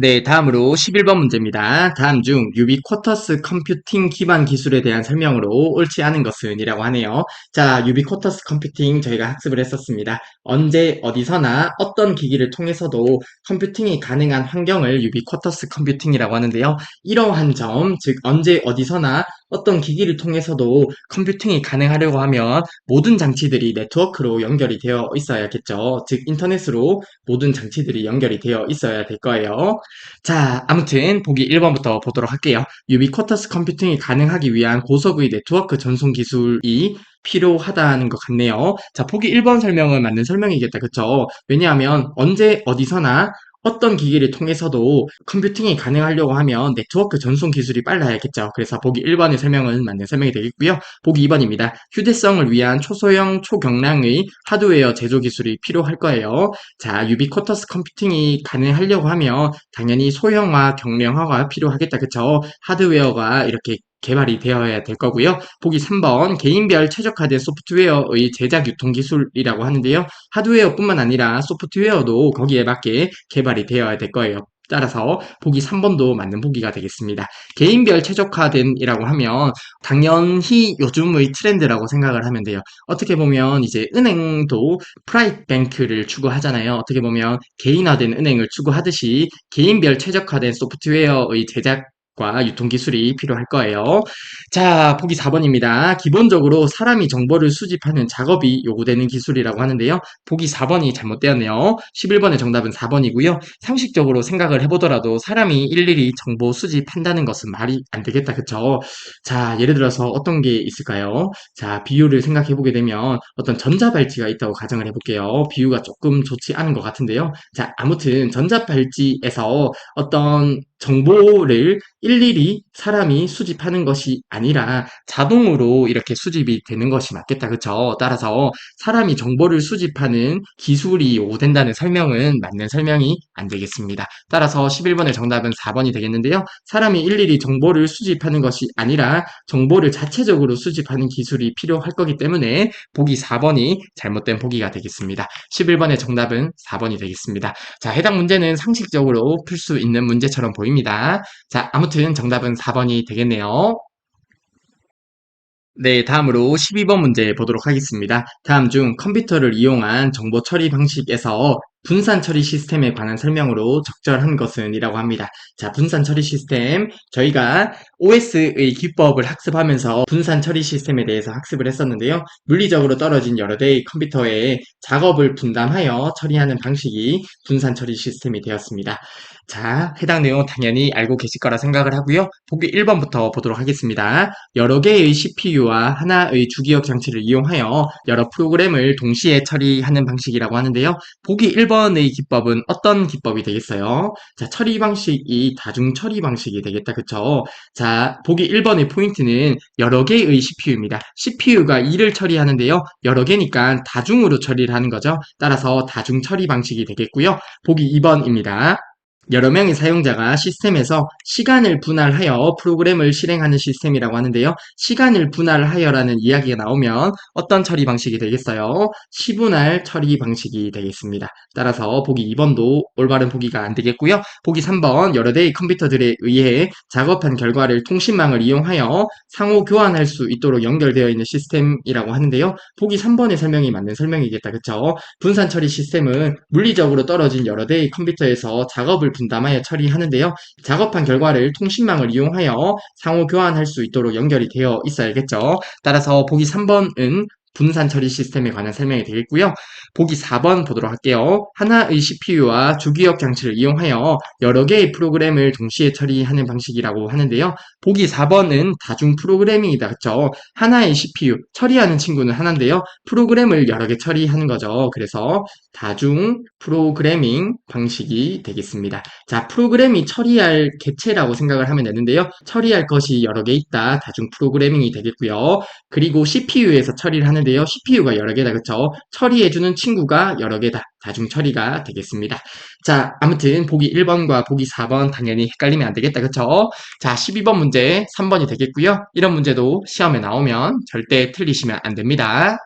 네, 다음으로 11번 문제입니다. 다음 중 유비쿼터스 컴퓨팅 기반 기술에 대한 설명으로 옳지 않은 것은 이라고 하네요. 자, 유비쿼터스 컴퓨팅 저희가 학습을 했었습니다. 언제 어디서나 어떤 기기를 통해서도 컴퓨팅이 가능한 환경을 유비쿼터스 컴퓨팅이라고 하는데요. 이러한 점, 즉 언제 어디서나 어떤 기기를 통해서도 컴퓨팅이 가능하려고 하면 모든 장치들이 네트워크로 연결이 되어 있어야겠죠. 즉 인터넷으로 모든 장치들이 연결이 되어 있어야 될 거예요. 자, 아무튼 보기 1번부터 보도록 할게요. 유비쿼터스 컴퓨팅이 가능하기 위한 고속의 네트워크 전송 기술이 필요하다는 것 같네요. 자, 보기 1번 설명은 맞는 설명이겠다. 그쵸? 왜냐하면 언제 어디서나 어떤 기기를 통해서도 컴퓨팅이 가능하려고 하면 네트워크 전송 기술이 빨라야겠죠. 그래서 보기 1번의 설명은 맞는 설명이 되겠고요. 보기 2번입니다. 휴대성을 위한 초소형, 초경량의 하드웨어 제조 기술이 필요할 거예요. 자, 유비쿼터스 컴퓨팅이 가능하려고 하면 당연히 소형화, 경량화가 필요하겠다. 그쵸? 하드웨어가 이렇게 개발이 되어야 될 거고요. 보기 3번 개인별 최적화된 소프트웨어의 제작 유통 기술이라고 하는데요. 하드웨어뿐만 아니라 소프트웨어도 거기에 맞게 개발이 되어야 될 거예요. 따라서 보기 3번도 맞는 보기가 되겠습니다. 개인별 최적화된이라고 하면 당연히 요즘의 트렌드라고 생각을 하면 돼요. 어떻게 보면 이제 은행도 프라이빗 뱅크를 추구하잖아요. 어떻게 보면 개인화된 은행을 추구하듯이 개인별 최적화된 소프트웨어의 제작과 유통 기술이 필요할 거예요. 자, 보기 4번입니다. 기본적으로 사람이 정보를 수집하는 작업이 요구되는 기술이라고 하는데요. 보기 4번이 잘못되었네요. 11번의 정답은 4번이고요. 상식적으로 생각을 해보더라도 사람이 일일이 정보 수집한다는 것은 말이 안 되겠다. 그쵸? 자, 예를 들어서 어떤 게 있을까요? 자, 비유를 생각해 보게 되면 어떤 전자발찌가 있다고 가정을 해볼게요. 비유가 조금 좋지 않은 것 같은데요. 자, 아무튼 전자발찌에서 어떤 정보를 일일이 사람이 수집하는 것이 아니라 자동으로 이렇게 수집이 되는 것이 맞겠다. 그쵸? 따라서 사람이 정보를 수집하는 기술이 요구된다는 설명은 맞는 설명이 안 되겠습니다. 따라서 11번의 정답은 4번이 되겠는데요. 사람이 일일이 정보를 수집하는 것이 아니라 정보를 자체적으로 수집하는 기술이 필요할 거기 때문에 보기 4번이 잘못된 보기가 되겠습니다. 11번의 정답은 4번이 되겠습니다. 자, 해당 문제는 상식적으로 풀 수 있는 문제처럼 보입니다. 자, 아무튼 정답은 4번이 되겠네요. 네, 다음으로 12번 문제 보도록 하겠습니다. 다음 중 컴퓨터를 이용한 정보 처리 방식에서 분산 처리 시스템에 관한 설명으로 적절한 것은 이라고 합니다. 자, 분산 처리 시스템. 저희가 OS의 기법을 학습하면서 분산 처리 시스템에 대해서 학습을 했었는데요. 물리적으로 떨어진 여러 대의 컴퓨터에 작업을 분담하여 처리하는 방식이 분산 처리 시스템이 되었습니다. 자, 해당 내용 당연히 알고 계실 거라 생각을 하고요. 보기 1번부터 보도록 하겠습니다. 여러 개의 CPU와 하나의 주기억 장치를 이용하여 여러 프로그램을 동시에 처리하는 방식이라고 하는데요. 보기 1번의 기법은 어떤 기법이 되겠어요? 자, 처리 방식이 다중 처리 방식이 되겠다. 그쵸? 자, 보기 1번의 포인트는 여러 개의 CPU입니다. CPU가 일을 처리하는데요. 여러 개니까 다중으로 처리를 하는 거죠. 따라서 다중 처리 방식이 되겠고요. 보기 2번입니다. 여러 명의 사용자가 시스템에서 시간을 분할하여 프로그램을 실행하는 시스템이라고 하는데요. 시간을 분할하여라는 이야기가 나오면 어떤 처리 방식이 되겠어요? 시분할 처리 방식이 되겠습니다. 따라서 보기 2번도 올바른 보기가 안 되겠고요. 보기 3번 여러 대의 컴퓨터들에 의해 작업한 결과를 통신망을 이용하여 상호 교환할 수 있도록 연결되어 있는 시스템이라고 하는데요. 보기 3번의 설명이 맞는 설명이겠다. 그쵸? 분산 처리 시스템은 물리적으로 떨어진 여러 대의 컴퓨터에서 작업을 분담하여 처리하는데요. 작업한 결과를 통신망을 이용하여 상호 교환할 수 있도록 연결이 되어 있어야겠죠. 따라서 보기 3번은 분산 처리 시스템에 관한 설명이 되겠고요. 보기 4번 보도록 할게요. 하나의 CPU와 주기억 장치를 이용하여 여러 개의 프로그램을 동시에 처리하는 방식이라고 하는데요. 보기 4번은 다중 프로그래밍이다. 그렇죠? 하나의 CPU, 처리하는 친구는 하나인데요. 프로그램을 여러 개 처리하는 거죠. 그래서 다중 프로그래밍 방식이 되겠습니다. 자, 프로그램이 처리할 객체라고 생각을 하면 되는데요. 처리할 것이 여러 개 있다. 다중 프로그래밍이 되겠고요. 그리고 CPU에서 처리를 하는데요. CPU가 여러 개다. 그쵸? 처리해주는 친구가 여러 개다. 다중 처리가 되겠습니다. 자, 아무튼 보기 1번과 보기 4번 당연히 헷갈리면 안 되겠다. 그쵸? 자, 12번 문제 3번이 되겠고요. 이런 문제도 시험에 나오면 절대 틀리시면 안 됩니다.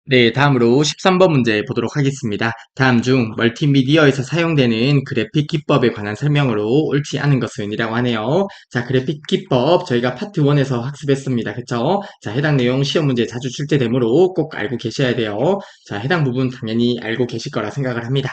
네, 다음으로 13번 문제 보도록 하겠습니다. 다음 중 멀티미디어에서 사용되는 그래픽 기법에 관한 설명으로 옳지 않은 것은 이라고 하네요. 자, 그래픽 기법 저희가 파트 1에서 학습했습니다. 그쵸? 자, 해당 내용 시험 문제 자주 출제되므로 꼭 알고 계셔야 돼요. 자, 해당 부분 당연히 알고 계실 거라 생각을 합니다.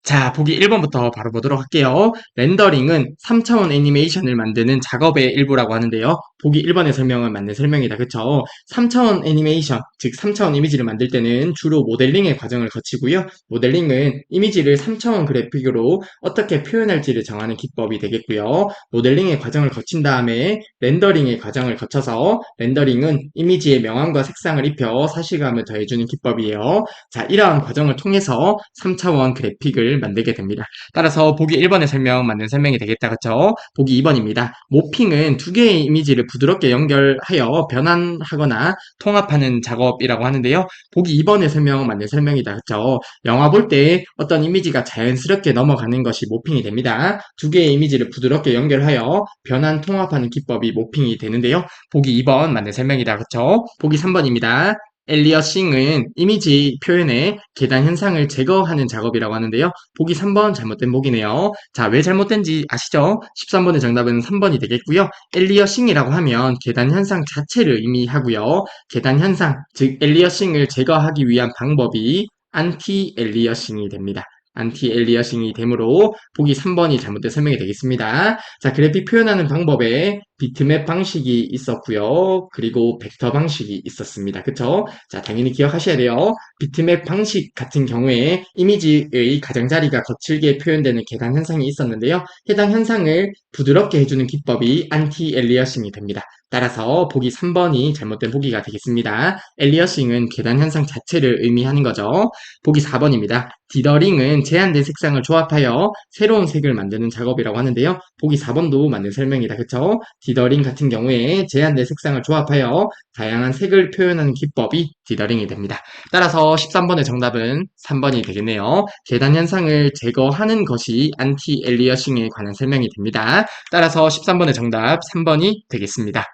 자, 보기 1번부터 바로 보도록 할게요. 렌더링은 3차원 애니메이션을 만드는 작업의 일부라고 하는데요. 보기 1번의 설명은 맞는 설명이다. 그쵸? 3차원 애니메이션, 즉 3차원 이미지를 만들 때는 주로 모델링의 과정을 거치고요. 모델링은 이미지를 3차원 그래픽으로 어떻게 표현할지를 정하는 기법이 되겠고요. 모델링의 과정을 거친 다음에 렌더링의 과정을 거쳐서 렌더링은 이미지의 명암과 색상을 입혀 사실감을 더해주는 기법이에요. 자, 이러한 과정을 통해서 3차원 그래픽을 만들게 됩니다. 따라서 보기 1번의 설명 맞는 설명이 되겠다. 그쵸? 보기 2번입니다. 모핑은 두 개의 이미지를 부드럽게 연결하여 변환하거나 통합하는 작업이라고 하는데요. 보기 2번의 설명 맞는 설명이다. 그쵸? 영화 볼 때 어떤 이미지가 자연스럽게 넘어가는 것이 모핑이 됩니다. 두 개의 이미지를 부드럽게 연결하여 변환 통합하는 기법이 모핑이 되는데요. 보기 2번 맞는 설명이다. 그쵸? 보기 3번입니다. 엘리어싱은 이미지 표현에 계단 현상을 제거하는 작업이라고 하는데요. 보기 3번 잘못된 보기네요. 자, 왜 잘못된지 아시죠? 13번의 정답은 3번이 되겠고요. 엘리어싱이라고 하면 계단 현상 자체를 의미하고요. 계단 현상, 즉 엘리어싱을 제거하기 위한 방법이 안티 엘리어싱이 됩니다. 안티 엘리어싱이 되므로 보기 3번이 잘못된 설명이 되겠습니다. 자, 그래픽 표현하는 방법에 비트맵 방식이 있었고요. 그리고 벡터 방식이 있었습니다. 그쵸? 자, 당연히 기억하셔야 돼요. 비트맵 방식 같은 경우에 이미지의 가장자리가 거칠게 표현되는 계단 현상이 있었는데요. 해당 현상을 부드럽게 해주는 기법이 안티 엘리어싱이 됩니다. 따라서 보기 3번이 잘못된 보기가 되겠습니다. 엘리어싱은 계단 현상 자체를 의미하는 거죠. 보기 4번입니다. 디더링은 제한된 색상을 조합하여 새로운 색을 만드는 작업이라고 하는데요. 보기 4번도 맞는 설명이다. 그쵸? 디더링 같은 경우에 제한된 색상을 조합하여 다양한 색을 표현하는 기법이 디더링이 됩니다. 따라서 13번의 정답은 3번이 되겠네요. 계단 현상을 제거하는 것이 안티 엘리어싱에 관한 설명이 됩니다. 따라서 13번의 정답 3번이 되겠습니다.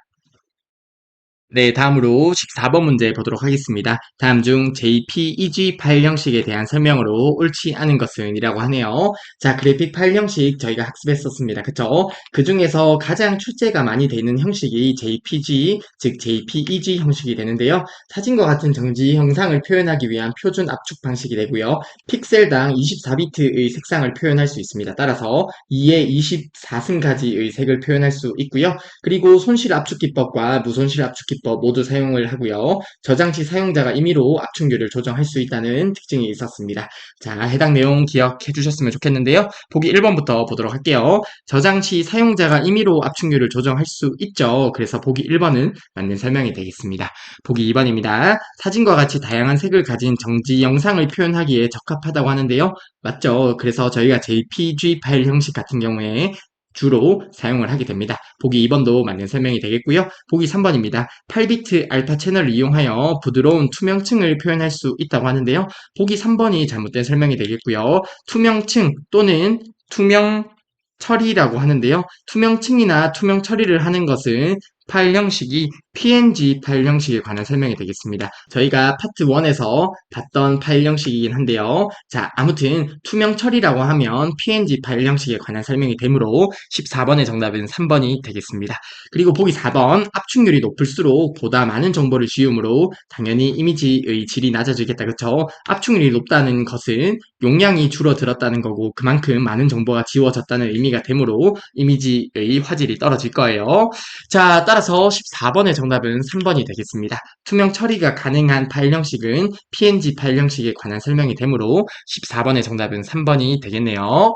네, 다음으로 14번 문제 보도록 하겠습니다. 다음 중 JPEG 파일 형식에 대한 설명으로 옳지 않은 것은 이라고 하네요. 자, 그래픽 파일 형식 저희가 학습했었습니다. 그쵸? 그 중에서 가장 출제가 많이 되는 형식이 JPG, 즉 JPEG 형식이 되는데요. 사진과 같은 정지 형상을 표현하기 위한 표준 압축 방식이 되고요. 픽셀당 24비트의 색상을 표현할 수 있습니다. 따라서 2의 24승까지의 색을 표현할 수 있고요. 그리고 손실 압축 기법과 무손실 압축 기법 모두 사용을 하고요. 저장 시 사용자가 임의로 압축률을 조정할 수 있다는 특징이 있었습니다. 자, 해당 내용 기억해 주셨으면 좋겠는데요. 보기 1번부터 보도록 할게요. 저장 시 사용자가 임의로 압축률을 조정할 수 있죠. 그래서 보기 1번은 맞는 설명이 되겠습니다. 보기 2번입니다. 사진과 같이 다양한 색을 가진 정지 영상을 표현하기에 적합하다고 하는데요. 맞죠? 그래서 저희가 JPG 파일 형식 같은 경우에 주로 사용을 하게 됩니다. 보기 2번도 맞는 설명이 되겠고요. 보기 3번입니다. 8비트 알파 채널을 이용하여 부드러운 투명층을 표현할 수 있다고 하는데요. 보기 3번이 잘못된 설명이 되겠고요. 투명층 또는 투명 처리라고 하는데요. 투명층이나 투명 처리를 하는 것은 파일 형식이 PNG 파일 형식에 관한 설명이 되겠습니다. 저희가 파트 1에서 봤던 파일 형식이긴 한데요. 자, 아무튼 투명 처리라고 하면 PNG 파일 형식에 관한 설명이 되므로 14번의 정답은 3번이 되겠습니다. 그리고 보기 4번 압축률이 높을수록 보다 많은 정보를 지우므로 당연히 이미지의 질이 낮아지겠다. 그쵸? 압축률이 높다는 것은 용량이 줄어들었다는 거고 그만큼 많은 정보가 지워졌다는 의미가 되므로 이미지의 화질이 떨어질 거예요. 자, 따라서 14번의 정답은 3번이 되겠습니다. 투명 처리가 가능한 파일 형식은 PNG 파일 형식에 관한 설명이 되므로 14번의 정답은 3번이 되겠네요.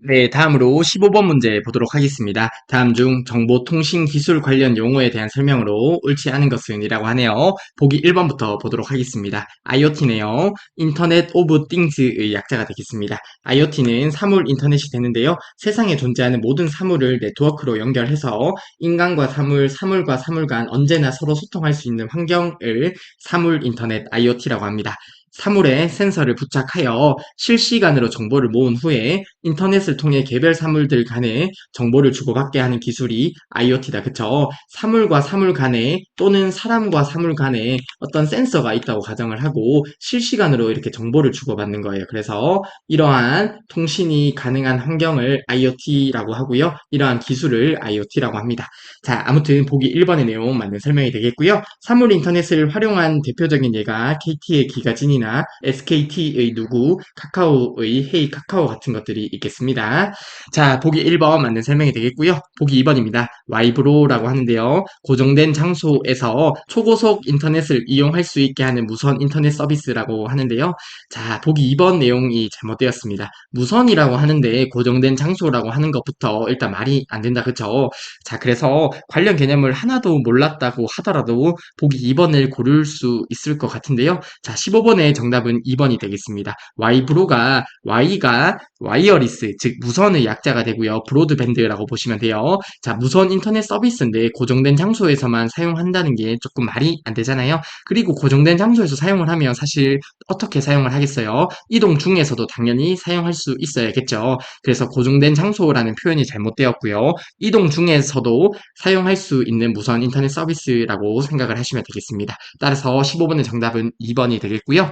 네, 다음으로 15번 문제 보도록 하겠습니다. 다음 중 정보통신기술 관련 용어에 대한 설명으로 옳지 않은 것은 이라고 하네요. 보기 1번부터 보도록 하겠습니다. IoT네요. 인터넷 오브 띵스의 약자가 되겠습니다. IoT는 사물 인터넷이 되는데요. 세상에 존재하는 모든 사물을 네트워크로 연결해서 인간과 사물, 사물과 사물 간 언제나 서로 소통할 수 있는 환경을 사물 인터넷 IoT라고 합니다. 사물에 센서를 부착하여 실시간으로 정보를 모은 후에 인터넷을 통해 개별 사물들 간에 정보를 주고받게 하는 기술이 IoT다. 그쵸? 사물과 사물 간에 또는 사람과 사물 간에 어떤 센서가 있다고 가정을 하고 실시간으로 이렇게 정보를 주고받는 거예요. 그래서 이러한 통신이 가능한 환경을 IoT라고 하고요. 이러한 기술을 IoT라고 합니다. 자, 아무튼 보기 1번의 내용 맞는 설명이 되겠고요. 사물 인터넷을 활용한 대표적인 예가 KT의 기가진이나 SKT의 누구, 카카오의 헤이 카카오 같은 것들이 있겠습니다. 자, 보기 1번 맞는 설명이 되겠고요. 보기 2번입니다. 와이브로라고 하는데요. 고정된 장소에서 초고속 인터넷을 이용할 수 있게 하는 무선 인터넷 서비스라고 하는데요. 자, 보기 2번 내용이 잘못되었습니다. 무선이라고 하는데 고정된 장소라고 하는 것부터 일단 말이 안 된다. 그쵸? 자, 그래서 관련 개념을 하나도 몰랐다고 하더라도 보기 2번을 고를 수 있을 것 같은데요. 자, 15번의 정답은 2번이 되겠습니다. Y가 와이어리스, 즉 무선의 약자가 되고요. 브로드밴드라고 보시면 돼요. 자, 무선 인터넷 서비스인데 고정된 장소에서만 사용한다는 게 조금 말이 안 되잖아요. 그리고 고정된 장소에서 사용을 하면 사실 어떻게 사용을 하겠어요? 이동 중에서도 당연히 사용할 수 있어야겠죠. 그래서 고정된 장소라는 표현이 잘못되었고요. 이동 중에서도 사용할 수 있는 무선 인터넷 서비스라고 생각을 하시면 되겠습니다. 따라서 15번의 정답은 2번이 되겠고요.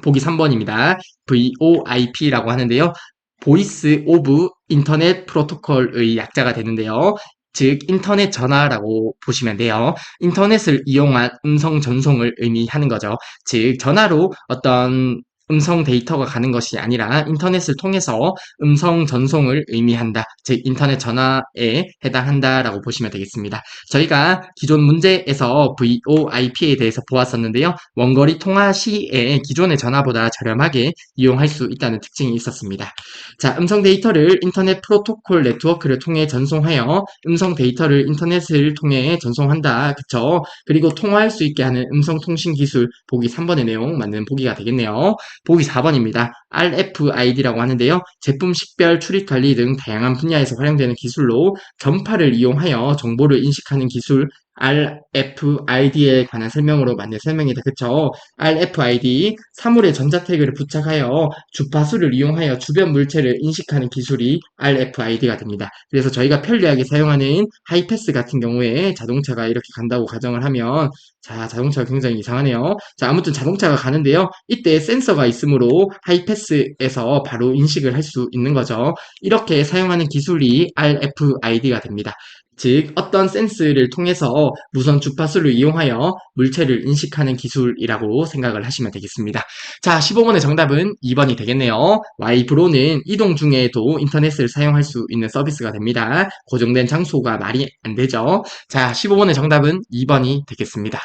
보기 3번입니다. VoIP라고 하는데요. 보이스 오브 인터넷 프로토콜의 약자가 되는데요. 즉 인터넷 전화라고 보시면 돼요. 인터넷을 이용한 음성 전송을 의미하는 거죠. 즉 전화로 어떤 음성 데이터가 가는 것이 아니라 인터넷을 통해서 음성 전송을 의미한다. 즉 인터넷 전화에 해당한다라고 보시면 되겠습니다. 저희가 기존 문제에서 VoIP에 대해서 보았었는데요. 원거리 통화 시에 기존의 전화보다 저렴하게 이용할 수 있다는 특징이 있었습니다. 자, 음성 데이터를 인터넷 프로토콜 네트워크를 통해 전송하여 음성 데이터를 인터넷을 통해 전송한다. 그쵸? 그리고 통화할 수 있게 하는 음성 통신 기술 보기 3번의 내용 맞는 보기가 되겠네요. 보기 4번입니다. RFID라고 하는데요. 제품 식별, 출입 관리 등 다양한 분야에서 활용되는 기술로 전파를 이용하여 정보를 인식하는 기술 RFID에 관한 설명으로 맞는 설명이다. 그쵸? RFID, 사물에 전자태그를 부착하여 주파수를 이용하여 주변 물체를 인식하는 기술이 RFID가 됩니다. 그래서 저희가 편리하게 사용하는 하이패스 같은 경우에 자동차가 이렇게 간다고 가정을 하면 자, 자동차가 굉장히 이상하네요. 자, 아무튼 자동차가 가는데요. 이때 센서가 있으므로 하이패스에서 바로 인식을 할 수 있는 거죠. 이렇게 사용하는 기술이 RFID가 됩니다. 즉 어떤 센스를 통해서 무선 주파수를 이용하여 물체를 인식하는 기술이라고 생각을 하시면 되겠습니다. 자, 15번의 정답은 2번이 되겠네요. Y브로는 이동 중에도 인터넷을 사용할 수 있는 서비스가 됩니다. 고정된 장소가 말이 안 되죠. 자, 15번의 정답은 2번이 되겠습니다.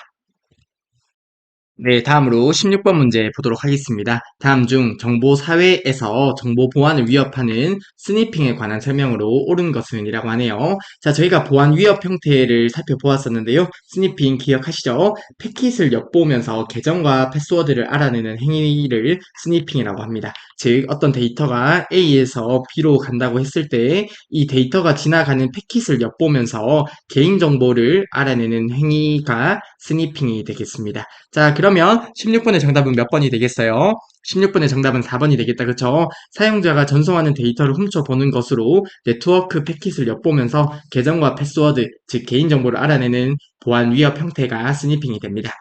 네, 다음으로 16번 문제 보도록 하겠습니다. 다음 중 정보 사회에서 정보 보안을 위협하는 스니핑에 관한 설명으로 옳은 것은 이라고 하네요. 자, 저희가 보안 위협 형태를 살펴보았었는데요. 스니핑 기억하시죠? 패킷을 엿보면서 계정과 패스워드를 알아내는 행위를 스니핑이라고 합니다. 즉, 어떤 데이터가 A에서 B로 간다고 했을 때 이 데이터가 지나가는 패킷을 엿보면서 개인정보를 알아내는 행위가 스니핑이 되겠습니다. 자, 그러면 16번의 정답은 몇 번이 되겠어요? 16번의 정답은 4번이 되겠다. 그쵸? 사용자가 전송하는 데이터를 훔쳐보는 것으로 네트워크 패킷을 엿보면서 계정과 패스워드, 즉 개인정보를 알아내는 보안 위협 형태가 스니핑이 됩니다.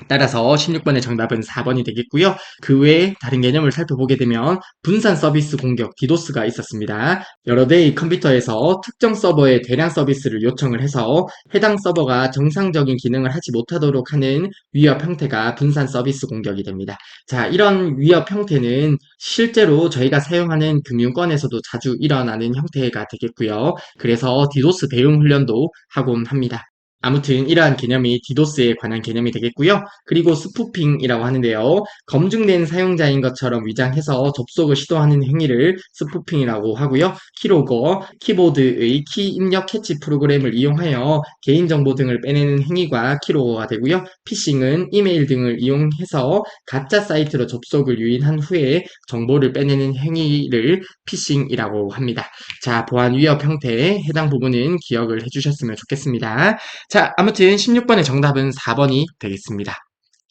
따라서 16번의 정답은 4번이 되겠고요. 그 외에 다른 개념을 살펴보게 되면 분산 서비스 공격, 디도스가 있었습니다. 여러 대의 컴퓨터에서 특정 서버에 대량 서비스를 요청을 해서 해당 서버가 정상적인 기능을 하지 못하도록 하는 위협 형태가 분산 서비스 공격이 됩니다. 자, 이런 위협 형태는 실제로 저희가 사용하는 금융권에서도 자주 일어나는 형태가 되겠고요. 그래서 디도스 대응 훈련도 하곤 합니다. 아무튼 이러한 개념이 디도스에 관한 개념이 되겠고요. 그리고 스푸핑이라고 하는데요. 검증된 사용자인 것처럼 위장해서 접속을 시도하는 행위를 스푸핑이라고 하고요. 키로거, 키보드의 키 입력 캐치 프로그램을 이용하여 개인정보 등을 빼내는 행위가 키로거가 되고요. 피싱은 이메일 등을 이용해서 가짜 사이트로 접속을 유인한 후에 정보를 빼내는 행위를 피싱이라고 합니다. 자, 보안 위협 형태에 해당 부분은 기억을 해주셨으면 좋겠습니다. 자, 아무튼 16번의 정답은 4번이 되겠습니다.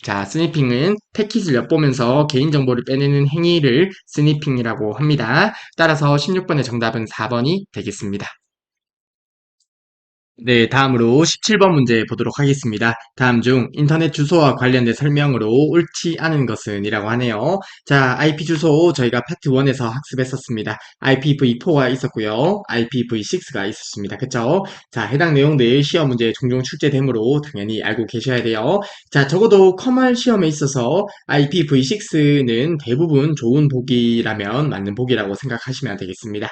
자, 스니핑은 패킷을 엿보면서 개인정보를 빼내는 행위를 스니핑이라고 합니다. 따라서 16번의 정답은 4번이 되겠습니다. 네, 다음으로 17번 문제 보도록 하겠습니다. 다음 중 인터넷 주소와 관련된 설명으로 옳지 않은 것은 이라고 하네요. 자, IP 주소 저희가 파트 1에서 학습했었습니다. IPv4가 있었고요. IPv6가 있었습니다. 그쵸? 자, 해당 내용들 시험 문제에 종종 출제되므로 당연히 알고 계셔야 돼요. 자, 적어도 커멀 시험에 있어서 IPv6는 대부분 좋은 보기라면 맞는 보기라고 생각하시면 되겠습니다.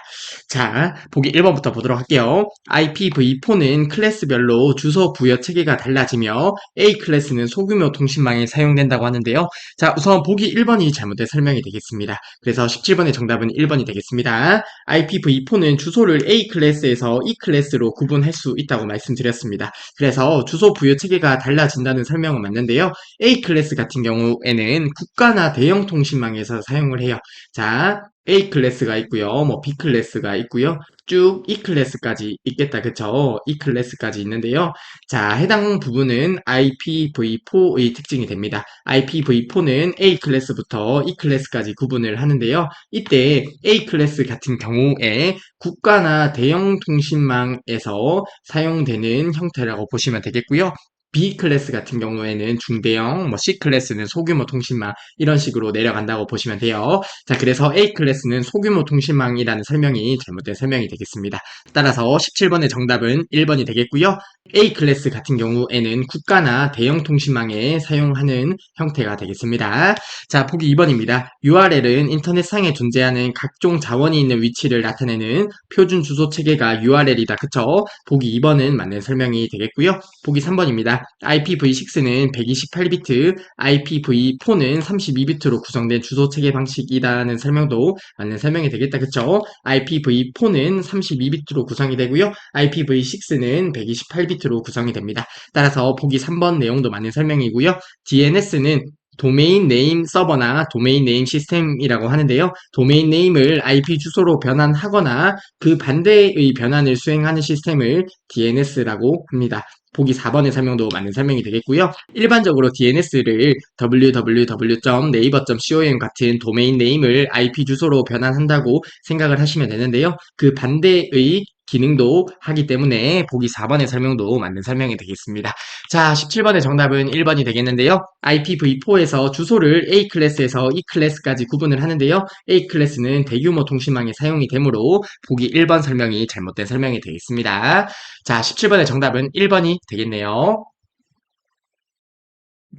자, 보기 1번부터 보도록 할게요. IPv4는 클래스별로 주소 부여 체계가 달라지며 A 클래스는 소규모 통신망에 사용된다고 하는데요. 자, 우선 보기 1번이 잘못된 설명이 되겠습니다. 그래서 17번의 정답은 1번이 되겠습니다. IPv4는 주소를 A 클래스에서 E 클래스로 구분할 수 있다고 말씀드렸습니다. 그래서 주소 부여 체계가 달라진다는 설명은 맞는데요. A 클래스 같은 경우에는 국가나 대형 통신망에서 사용을 해요. 자, A 클래스가 있고요. 뭐 B 클래스가 있고요. 쭉 E 클래스까지 있겠다. 그쵸? E 클래스까지 있는데요. 자, 해당 부분은 IPv4의 특징이 됩니다. IPv4는 A 클래스부터 E 클래스까지 구분을 하는데요. 이때 A 클래스 같은 경우에 국가나 대형 통신망에서 사용되는 형태라고 보시면 되겠고요. B 클래스 같은 경우에는 중대형, 뭐 C 클래스는 소규모 통신망 이런 식으로 내려간다고 보시면 돼요. 자, 그래서 A 클래스는 소규모 통신망이라는 설명이 잘못된 설명이 되겠습니다. 따라서 17번의 정답은 1번이 되겠고요. A 클래스 같은 경우에는 국가나 대형 통신망에 사용하는 형태가 되겠습니다. 자, 보기 2번입니다. URL은 인터넷상에 존재하는 각종 자원이 있는 위치를 나타내는 표준 주소 체계가 URL이다. 그쵸? 보기 2번은 맞는 설명이 되겠고요. 보기 3번입니다. IPv6는 128비트, IPv4는 32비트로 구성된 주소 체계 방식이라는 설명도 맞는 설명이 되겠다. 그쵸? IPv4는 32비트로 구성이 되고요. IPv6는 128비트로 구성이 됩니다. 따라서 보기 3번 내용도 맞는 설명이고요. DNS는 도메인 네임 서버나 도메인 네임 시스템이라고 하는데요. 도메인 네임을 IP 주소로 변환하거나 그 반대의 변환을 수행하는 시스템을 DNS라고 합니다. 보기 4번의 설명도 맞는 설명이 되겠고요. 일반적으로 DNS를 www.naver.com 같은 도메인 네임을 IP 주소로 변환한다고 생각을 하시면 되는데요. 그 반대의 기능도 하기 때문에 보기 4번의 설명도 맞는 설명이 되겠습니다. 자, 17번의 정답은 1번이 되겠는데요. IPv4에서 주소를 A 클래스에서 E 클래스까지 구분을 하는데요. A 클래스는 대규모 통신망에 사용이 되므로 보기 1번 설명이 잘못된 설명이 되겠습니다. 자, 17번의 정답은 1번이 되겠네요.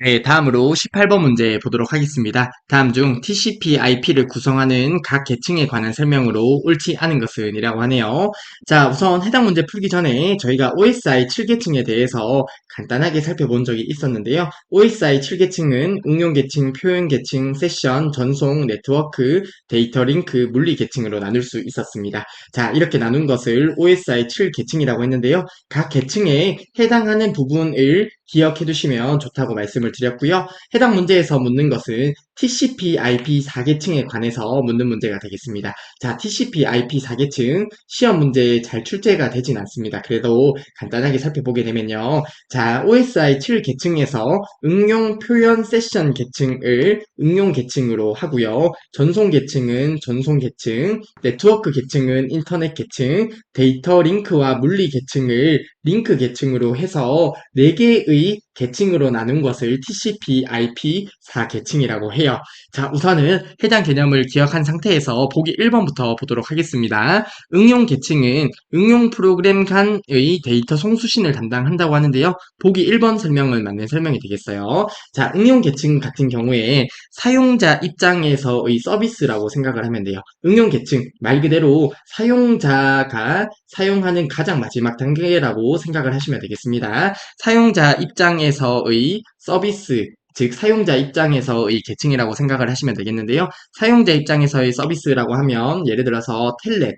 네, 다음으로 18번 문제 보도록 하겠습니다. 다음 중 TCP/IP를 구성하는 각 계층에 관한 설명으로 옳지 않은 것은 이라고 하네요. 자, 우선 해당 문제 풀기 전에 저희가 OSI 7계층에 대해서 간단하게 살펴본 적이 있었는데요. OSI 7계층은 응용 계층, 표현 계층, 세션, 전송, 네트워크, 데이터 링크, 물리 계층으로 나눌 수 있었습니다. 자, 이렇게 나눈 것을 OSI 7계층이라고 했는데요. 각 계층에 해당하는 부분을 기억해 두시면 좋다고 말씀을 드렸고요. 해당 문제에서 묻는 것은 TCP/IP 4계층에 관해서 묻는 문제가 되겠습니다. 자, TCP/IP 4계층 시험 문제에 잘 출제가 되진 않습니다. 그래도 간단하게 살펴보게 되면요. 자, OSI 7계층에서 응용 표현 세션 계층을 응용 계층으로 하고요. 전송 계층은 전송 계층, 네트워크 계층은 인터넷 계층, 데이터 링크와 물리 계층을 링크 계층으로 해서 4개의 계층으로 나눈 것을 TCP/IP 4계층이라고 해요. 자, 우선은 해당 개념을 기억한 상태에서 보기 1번부터 보도록 하겠습니다. 응용 계층은 응용 프로그램 간의 데이터 송수신을 담당한다고 하는데요. 보기 1번 설명은 맞는 설명이 되겠어요. 자, 응용 계층 같은 경우에 사용자 입장에서의 서비스라고 생각을 하면 돼요. 응용 계층, 말 그대로 사용자가 사용하는 가장 마지막 단계라고 생각을 하시면 되겠습니다. 사용자 입장에서의 서비스, 즉 사용자 입장에서의 계층이라고 생각을 하시면 되겠는데요. 사용자 입장에서의 서비스라고 하면 예를 들어서 텔넷,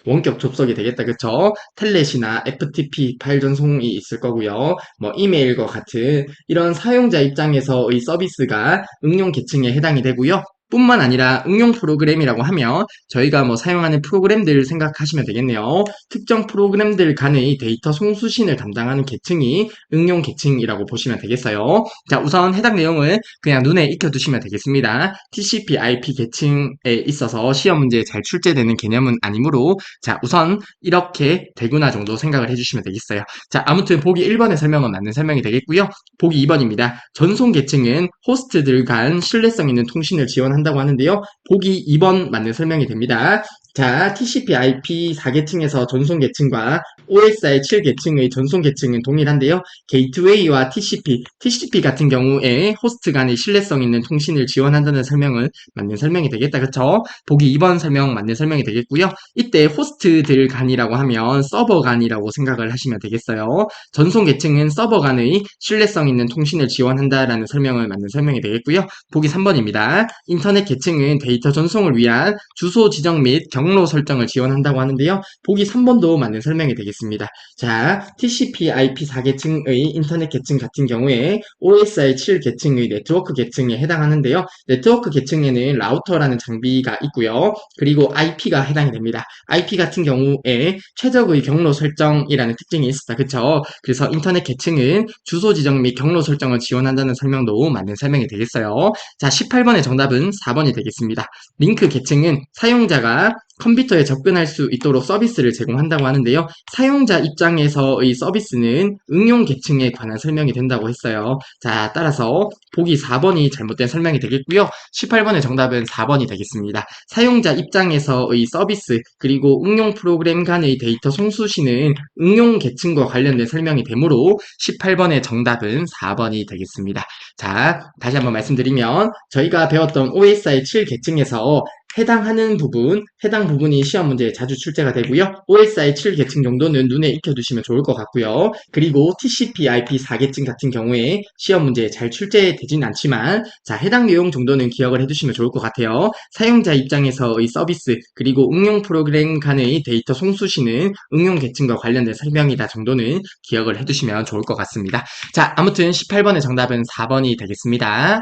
원격 접속이 되겠다. 그쵸? 텔넷이나 FTP 파일 전송이 있을 거고요. 뭐 이메일과 같은 이런 사용자 입장에서의 서비스가 응용 계층에 해당이 되고요. 뿐만 아니라 응용 프로그램이라고 하면 저희가 뭐 사용하는 프로그램들 생각하시면 되겠네요. 특정 프로그램들 간의 데이터 송수신을 담당하는 계층이 응용 계층이라고 보시면 되겠어요. 자, 우선 해당 내용을 그냥 눈에 익혀두시면 되겠습니다. TCP/IP 계층에 있어서 시험 문제에 잘 출제되는 개념은 아니므로 자, 우선 이렇게 되구나 정도 생각을 해주시면 되겠어요. 자, 아무튼 보기 1번의 설명은 맞는 설명이 되겠고요. 보기 2번입니다. 전송 계층은 호스트들 간 신뢰성 있는 통신을 지원한다고 하는데요. 보기 2번 맞는 설명이 됩니다. 자, TCP/IP 4계층에서 전송 계층과 OSI 7계층의 전송 계층은 동일한데요. 게이트웨이와 TCP 같은 경우에 호스트 간의 신뢰성 있는 통신을 지원한다는 설명은 맞는 설명이 되겠다. 그쵸? 보기 2번 설명 맞는 설명이 되겠고요. 이때 호스트들 간이라고 하면 서버 간이라고 생각을 하시면 되겠어요. 전송 계층은 서버 간의 신뢰성 있는 통신을 지원한다라는 설명을 맞는 설명이 되겠고요. 보기 3번입니다. 인터넷 계층은 데이터 전송을 위한 주소 지정 및 경로 설정을 지원한다고 하는데요. 보기 3번도 맞는 설명이 되겠습니다. 자, TCP/IP 4계층의 인터넷 계층 같은 경우에 OSI 7계층의 네트워크 계층에 해당하는데요. 네트워크 계층에는 라우터라는 장비가 있고요. 그리고 IP가 해당이 됩니다. IP 같은 경우에 최적의 경로 설정이라는 특징이 있었다. 그쵸? 그래서 인터넷 계층은 주소 지정 및 경로 설정을 지원한다는 설명도 맞는 설명이 되겠어요. 자, 18번의 정답은 4번이 되겠습니다. 링크 계층은 사용자가 컴퓨터에 접근할 수 있도록 서비스를 제공한다고 하는데요. 사용자 입장에서의 서비스는 응용 계층에 관한 설명이 된다고 했어요. 자, 따라서 보기 4번이 잘못된 설명이 되겠고요. 18번의 정답은 4번이 되겠습니다. 사용자 입장에서의 서비스 그리고 응용 프로그램 간의 데이터 송수신은 응용 계층과 관련된 설명이 되므로 18번의 정답은 4번이 되겠습니다. 자, 다시 한번 말씀드리면 저희가 배웠던 OSI 7계층에서 해당 부분이 시험 문제에 자주 출제가 되고요. OSI 7계층 정도는 눈에 익혀두시면 좋을 것 같고요. 그리고 TCP/IP 4계층 같은 경우에 시험 문제에 잘 출제되진 않지만 자, 해당 내용 정도는 기억을 해두시면 좋을 것 같아요. 사용자 입장에서의 서비스 그리고 응용 프로그램 간의 데이터 송수신은 응용 계층과 관련된 설명이다 정도는 기억을 해두시면 좋을 것 같습니다. 자, 아무튼 18번의 정답은 4번이 되겠습니다.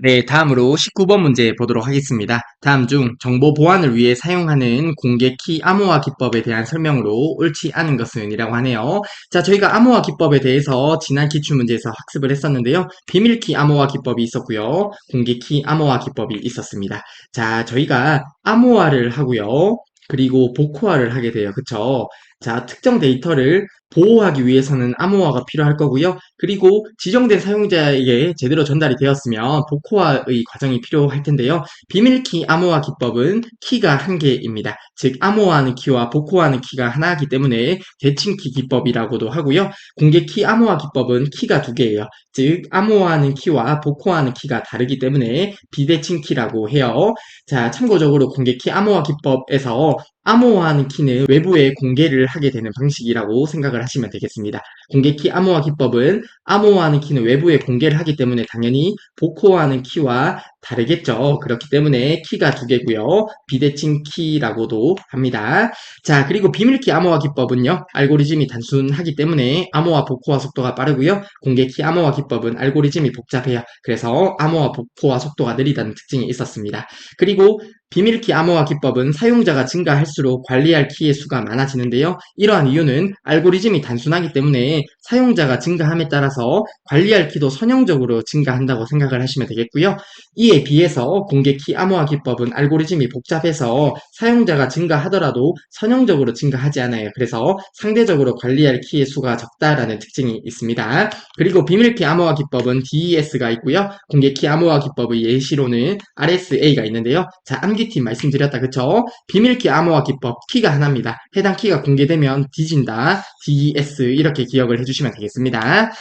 네, 다음으로 19번 문제 보도록 하겠습니다. 다음 중 정보 보안을 위해 사용하는 공개 키 암호화 기법에 대한 설명으로 옳지 않은 것은 이라고 하네요. 자, 저희가 암호화 기법에 대해서 지난 기출 문제에서 학습을 했었는데요. 비밀키 암호화 기법이 있었고요. 공개 키 암호화 기법이 있었습니다. 자, 저희가 암호화를 하고요. 그리고 복호화를 하게 돼요. 그쵸? 자, 특정 데이터를 보호하기 위해서는 암호화가 필요할 거고요. 그리고 지정된 사용자에게 제대로 전달이 되었으면 복호화의 과정이 필요할 텐데요. 비밀키 암호화 기법은 키가 한 개입니다. 즉 암호화하는 키와 복호화하는 키가 하나이기 때문에 대칭키 기법이라고도 하고요. 공개키 암호화 기법은 키가 두 개예요. 즉 암호화하는 키와 복호화하는 키가 다르기 때문에 비대칭키라고 해요. 자, 참고적으로 공개키 암호화 기법에서 암호화하는 키는 외부에 공개를 하게 되는 방식이라고 생각을 하시면 되겠습니다. 공개키 암호화 기법은 암호화하는 키는 외부에 공개를 하기 때문에 당연히 복호화하는 키와 다르겠죠. 그렇기 때문에 키가 두 개고요. 비대칭 키라고도 합니다. 자, 그리고 비밀키 암호화 기법은요. 알고리즘이 단순하기 때문에 암호화 복호화 속도가 빠르고요. 공개키 암호화 기법은 알고리즘이 복잡해요. 그래서 암호화 복호화 속도가 느리다는 특징이 있었습니다. 그리고 비밀키 암호화 기법은 사용자가 증가할수록 관리할 키의 수가 많아지는데요. 이러한 이유는 알고리즘이 단순하기 때문에 사용자가 증가함에 따라서 관리할 키도 선형적으로 증가한다고 생각을 하시면 되겠고요. 이에 비해서 공개키 암호화 기법은 알고리즘이 복잡해서 사용자가 증가하더라도 선형적으로 증가하지 않아요. 그래서 상대적으로 관리할 키의 수가 적다라는 특징이 있습니다. 그리고 비밀키 암호화 기법은 DES가 있고요. 공개키 암호화 기법의 예시로는 RSA가 있는데요. 자, 암기팀 말씀드렸다. 그쵸? 비밀키 암호화 기법 키가 하나입니다. 해당 키가 공개되면 뒤진다. DES 이렇게 기억을 해주시면 되겠습니다.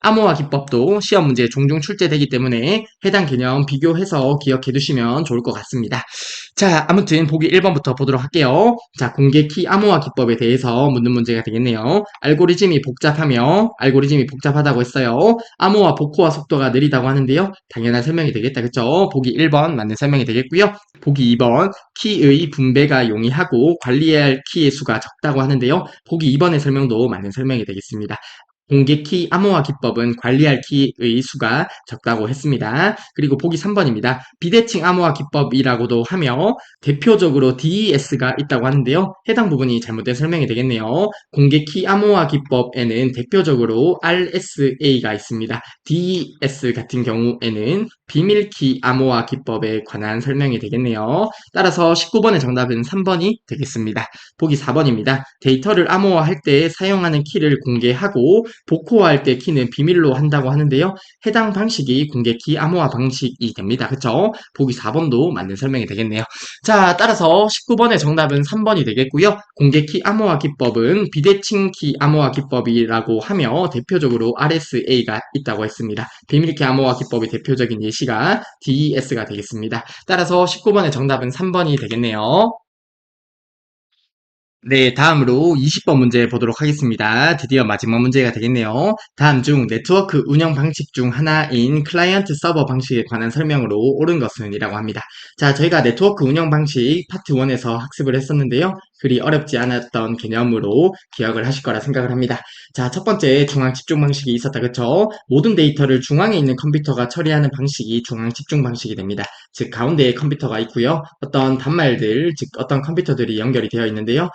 암호화 기법도 시험 문제에 종종 출제되기 때문에 해당 개념 비교해서 기억해 두시면 좋을 것 같습니다. 자, 아무튼 보기 1번부터 보도록 할게요. 자, 공개 키 암호화 기법에 대해서 묻는 문제가 되겠네요. 알고리즘이 복잡하다고 했어요. 암호화 복호화 속도가 느리다고 하는데요. 당연한 설명이 되겠다. 그쵸? 보기 1번 맞는 설명이 되겠고요. 보기 2번 키의 분배가 용이하고 관리해야 할 키의 수가 적다고 하는데요. 보기 2번의 설명도 맞는 설명이 되겠습니다. 공개키 암호화 기법은 관리할 키의 수가 적다고 했습니다. 그리고 보기 3번입니다. 비대칭 암호화 기법이라고도 하며 대표적으로 DES가 있다고 하는데요. 해당 부분이 잘못된 설명이 되겠네요. 공개키 암호화 기법에는 대표적으로 RSA가 있습니다. DES 같은 경우에는 비밀키 암호화 기법에 관한 설명이 되겠네요. 따라서 19번의 정답은 3번이 되겠습니다. 보기 4번입니다. 데이터를 암호화할 때 사용하는 키를 공개하고 복호화할 때 키는 비밀로 한다고 하는데요. 해당 방식이 공개키 암호화 방식이 됩니다. 그쵸? 보기 4번도 맞는 설명이 되겠네요. 자, 따라서 19번의 정답은 3번이 되겠고요. 공개키 암호화 기법은 비대칭 키 암호화 기법이라고 하며 대표적으로 RSA가 있다고 했습니다. 비밀키 암호화 기법의 대표적인 예시가 DES가 되겠습니다. 따라서 19번의 정답은 3번이 되겠네요. 네, 다음으로 20번 문제 보도록 하겠습니다. 드디어 마지막 문제가 되겠네요. 다음 중 네트워크 운영 방식 중 하나인 클라이언트 서버 방식에 관한 설명으로 옳은 것은 이라고 합니다. 자, 저희가 네트워크 운영 방식 파트 1에서 학습을 했었는데요. 그리 어렵지 않았던 개념으로 기억을 하실 거라 생각을 합니다. 자, 첫 번째 중앙 집중 방식이 있었다. 그쵸? 모든 데이터를 중앙에 있는 컴퓨터가 처리하는 방식이 중앙 집중 방식이 됩니다. 즉, 가운데에 컴퓨터가 있고요. 어떤 단말들, 즉 어떤 컴퓨터들이 연결이 되어 있는데요.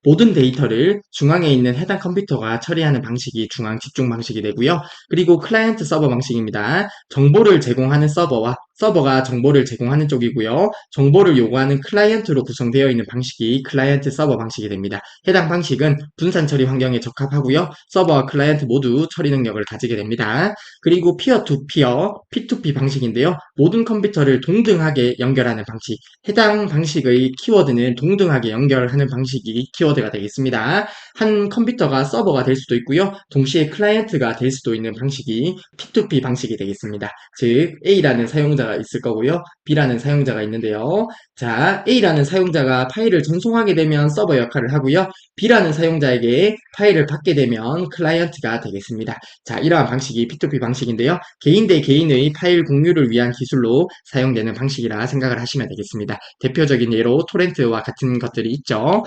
모든 데이터를 중앙에 있는 해당 컴퓨터가 처리하는 방식이 중앙 집중 방식이 되고요. 그리고 클라이언트 서버 방식입니다. 정보를 제공하는 서버와 서버가 정보를 제공하는 쪽이고요. 정보를 요구하는 클라이언트로 구성되어 있는 방식이 클라이언트 서버 방식이 됩니다. 해당 방식은 분산 처리 환경에 적합하고요. 서버와 클라이언트 모두 처리 능력을 가지게 됩니다. 그리고 피어 투 피어, P2P 방식인데요. 모든 컴퓨터를 동등하게 연결하는 방식. 해당 방식의 키워드는 동등하게 연결하는 방식이 키워드가 되겠습니다. 한 컴퓨터가 서버가 될 수도 있고요. 동시에 클라이언트가 될 수도 있는 방식이 P2P 방식이 되겠습니다. 즉 A라는 사용자가 있을 거고요. B라는 사용자가 있는데요. 자, A라는 사용자가 파일을 전송하게 되면 서버 역할을 하고요. B라는 사용자에게 파일을 받게 되면 클라이언트가 되겠습니다. 자, 이러한 방식이 P2P 방식인데요. 개인 대 개인의 파일 공유를 위한 기술로 사용되는 방식이라 생각을 하시면 되겠습니다. 대표적인 예로 토렌트와 같은 것들이 있죠.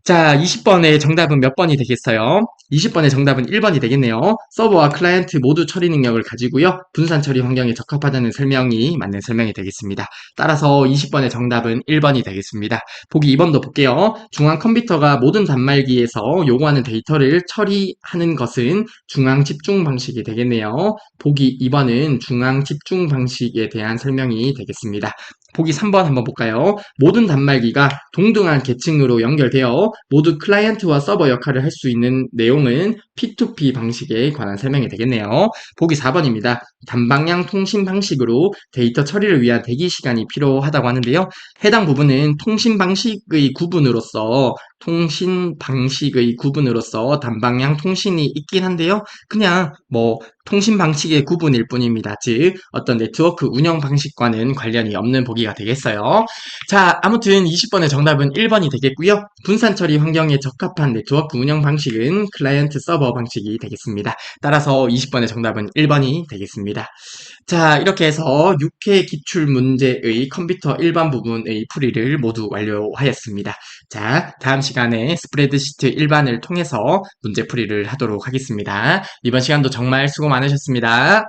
자, 20번의 정답은 몇 번이 되겠어요? 20번의 정답은 1번이 되겠네요. 서버와 클라이언트 모두 처리 능력을 가지고요. 분산 처리 환경에 적합하다는 설명이 맞는 설명이 되겠습니다. 따라서 20번의 정답은 1번이 되겠습니다. 보기 2번도 볼게요. 중앙 컴퓨터가 모든 단말기에서 요구하는 데이터를 처리하는 것은 중앙 집중 방식이 되겠네요. 보기 2번은 중앙 집중 방식에 대한 설명이 되겠습니다. 보기 3번 한번 볼까요? 모든 단말기가 동등한 계층으로 연결되어 모두 클라이언트와 서버 역할을 할 수 있는 내용은 P2P 방식에 관한 설명이 되겠네요. 보기 4번입니다. 단방향 통신 방식으로 데이터 처리를 위한 대기 시간이 필요하다고 하는데요. 해당 부분은 통신 방식의 구분으로서 단방향 통신이 있긴 한데요. 그냥 뭐 통신 방식의 구분일 뿐입니다. 즉 어떤 네트워크 운영 방식과는 관련이 없는 보기가 되겠어요. 자, 아무튼 20번의 정답은 1번이 되겠고요. 분산 처리 환경에 적합한 네트워크 운영 방식은 클라이언트 서버 방식이 되겠습니다. 따라서 20번의 정답은 1번이 되겠습니다. 자, 이렇게 해서 6회 기출 문제의 컴퓨터 일반 부분의 풀이를 모두 완료하였습니다. 자, 다음 시간에 스프레드시트 일반을 통해서 문제 풀이를 하도록 하겠습니다. 이번 시간도 정말 수고 많으셨습니다.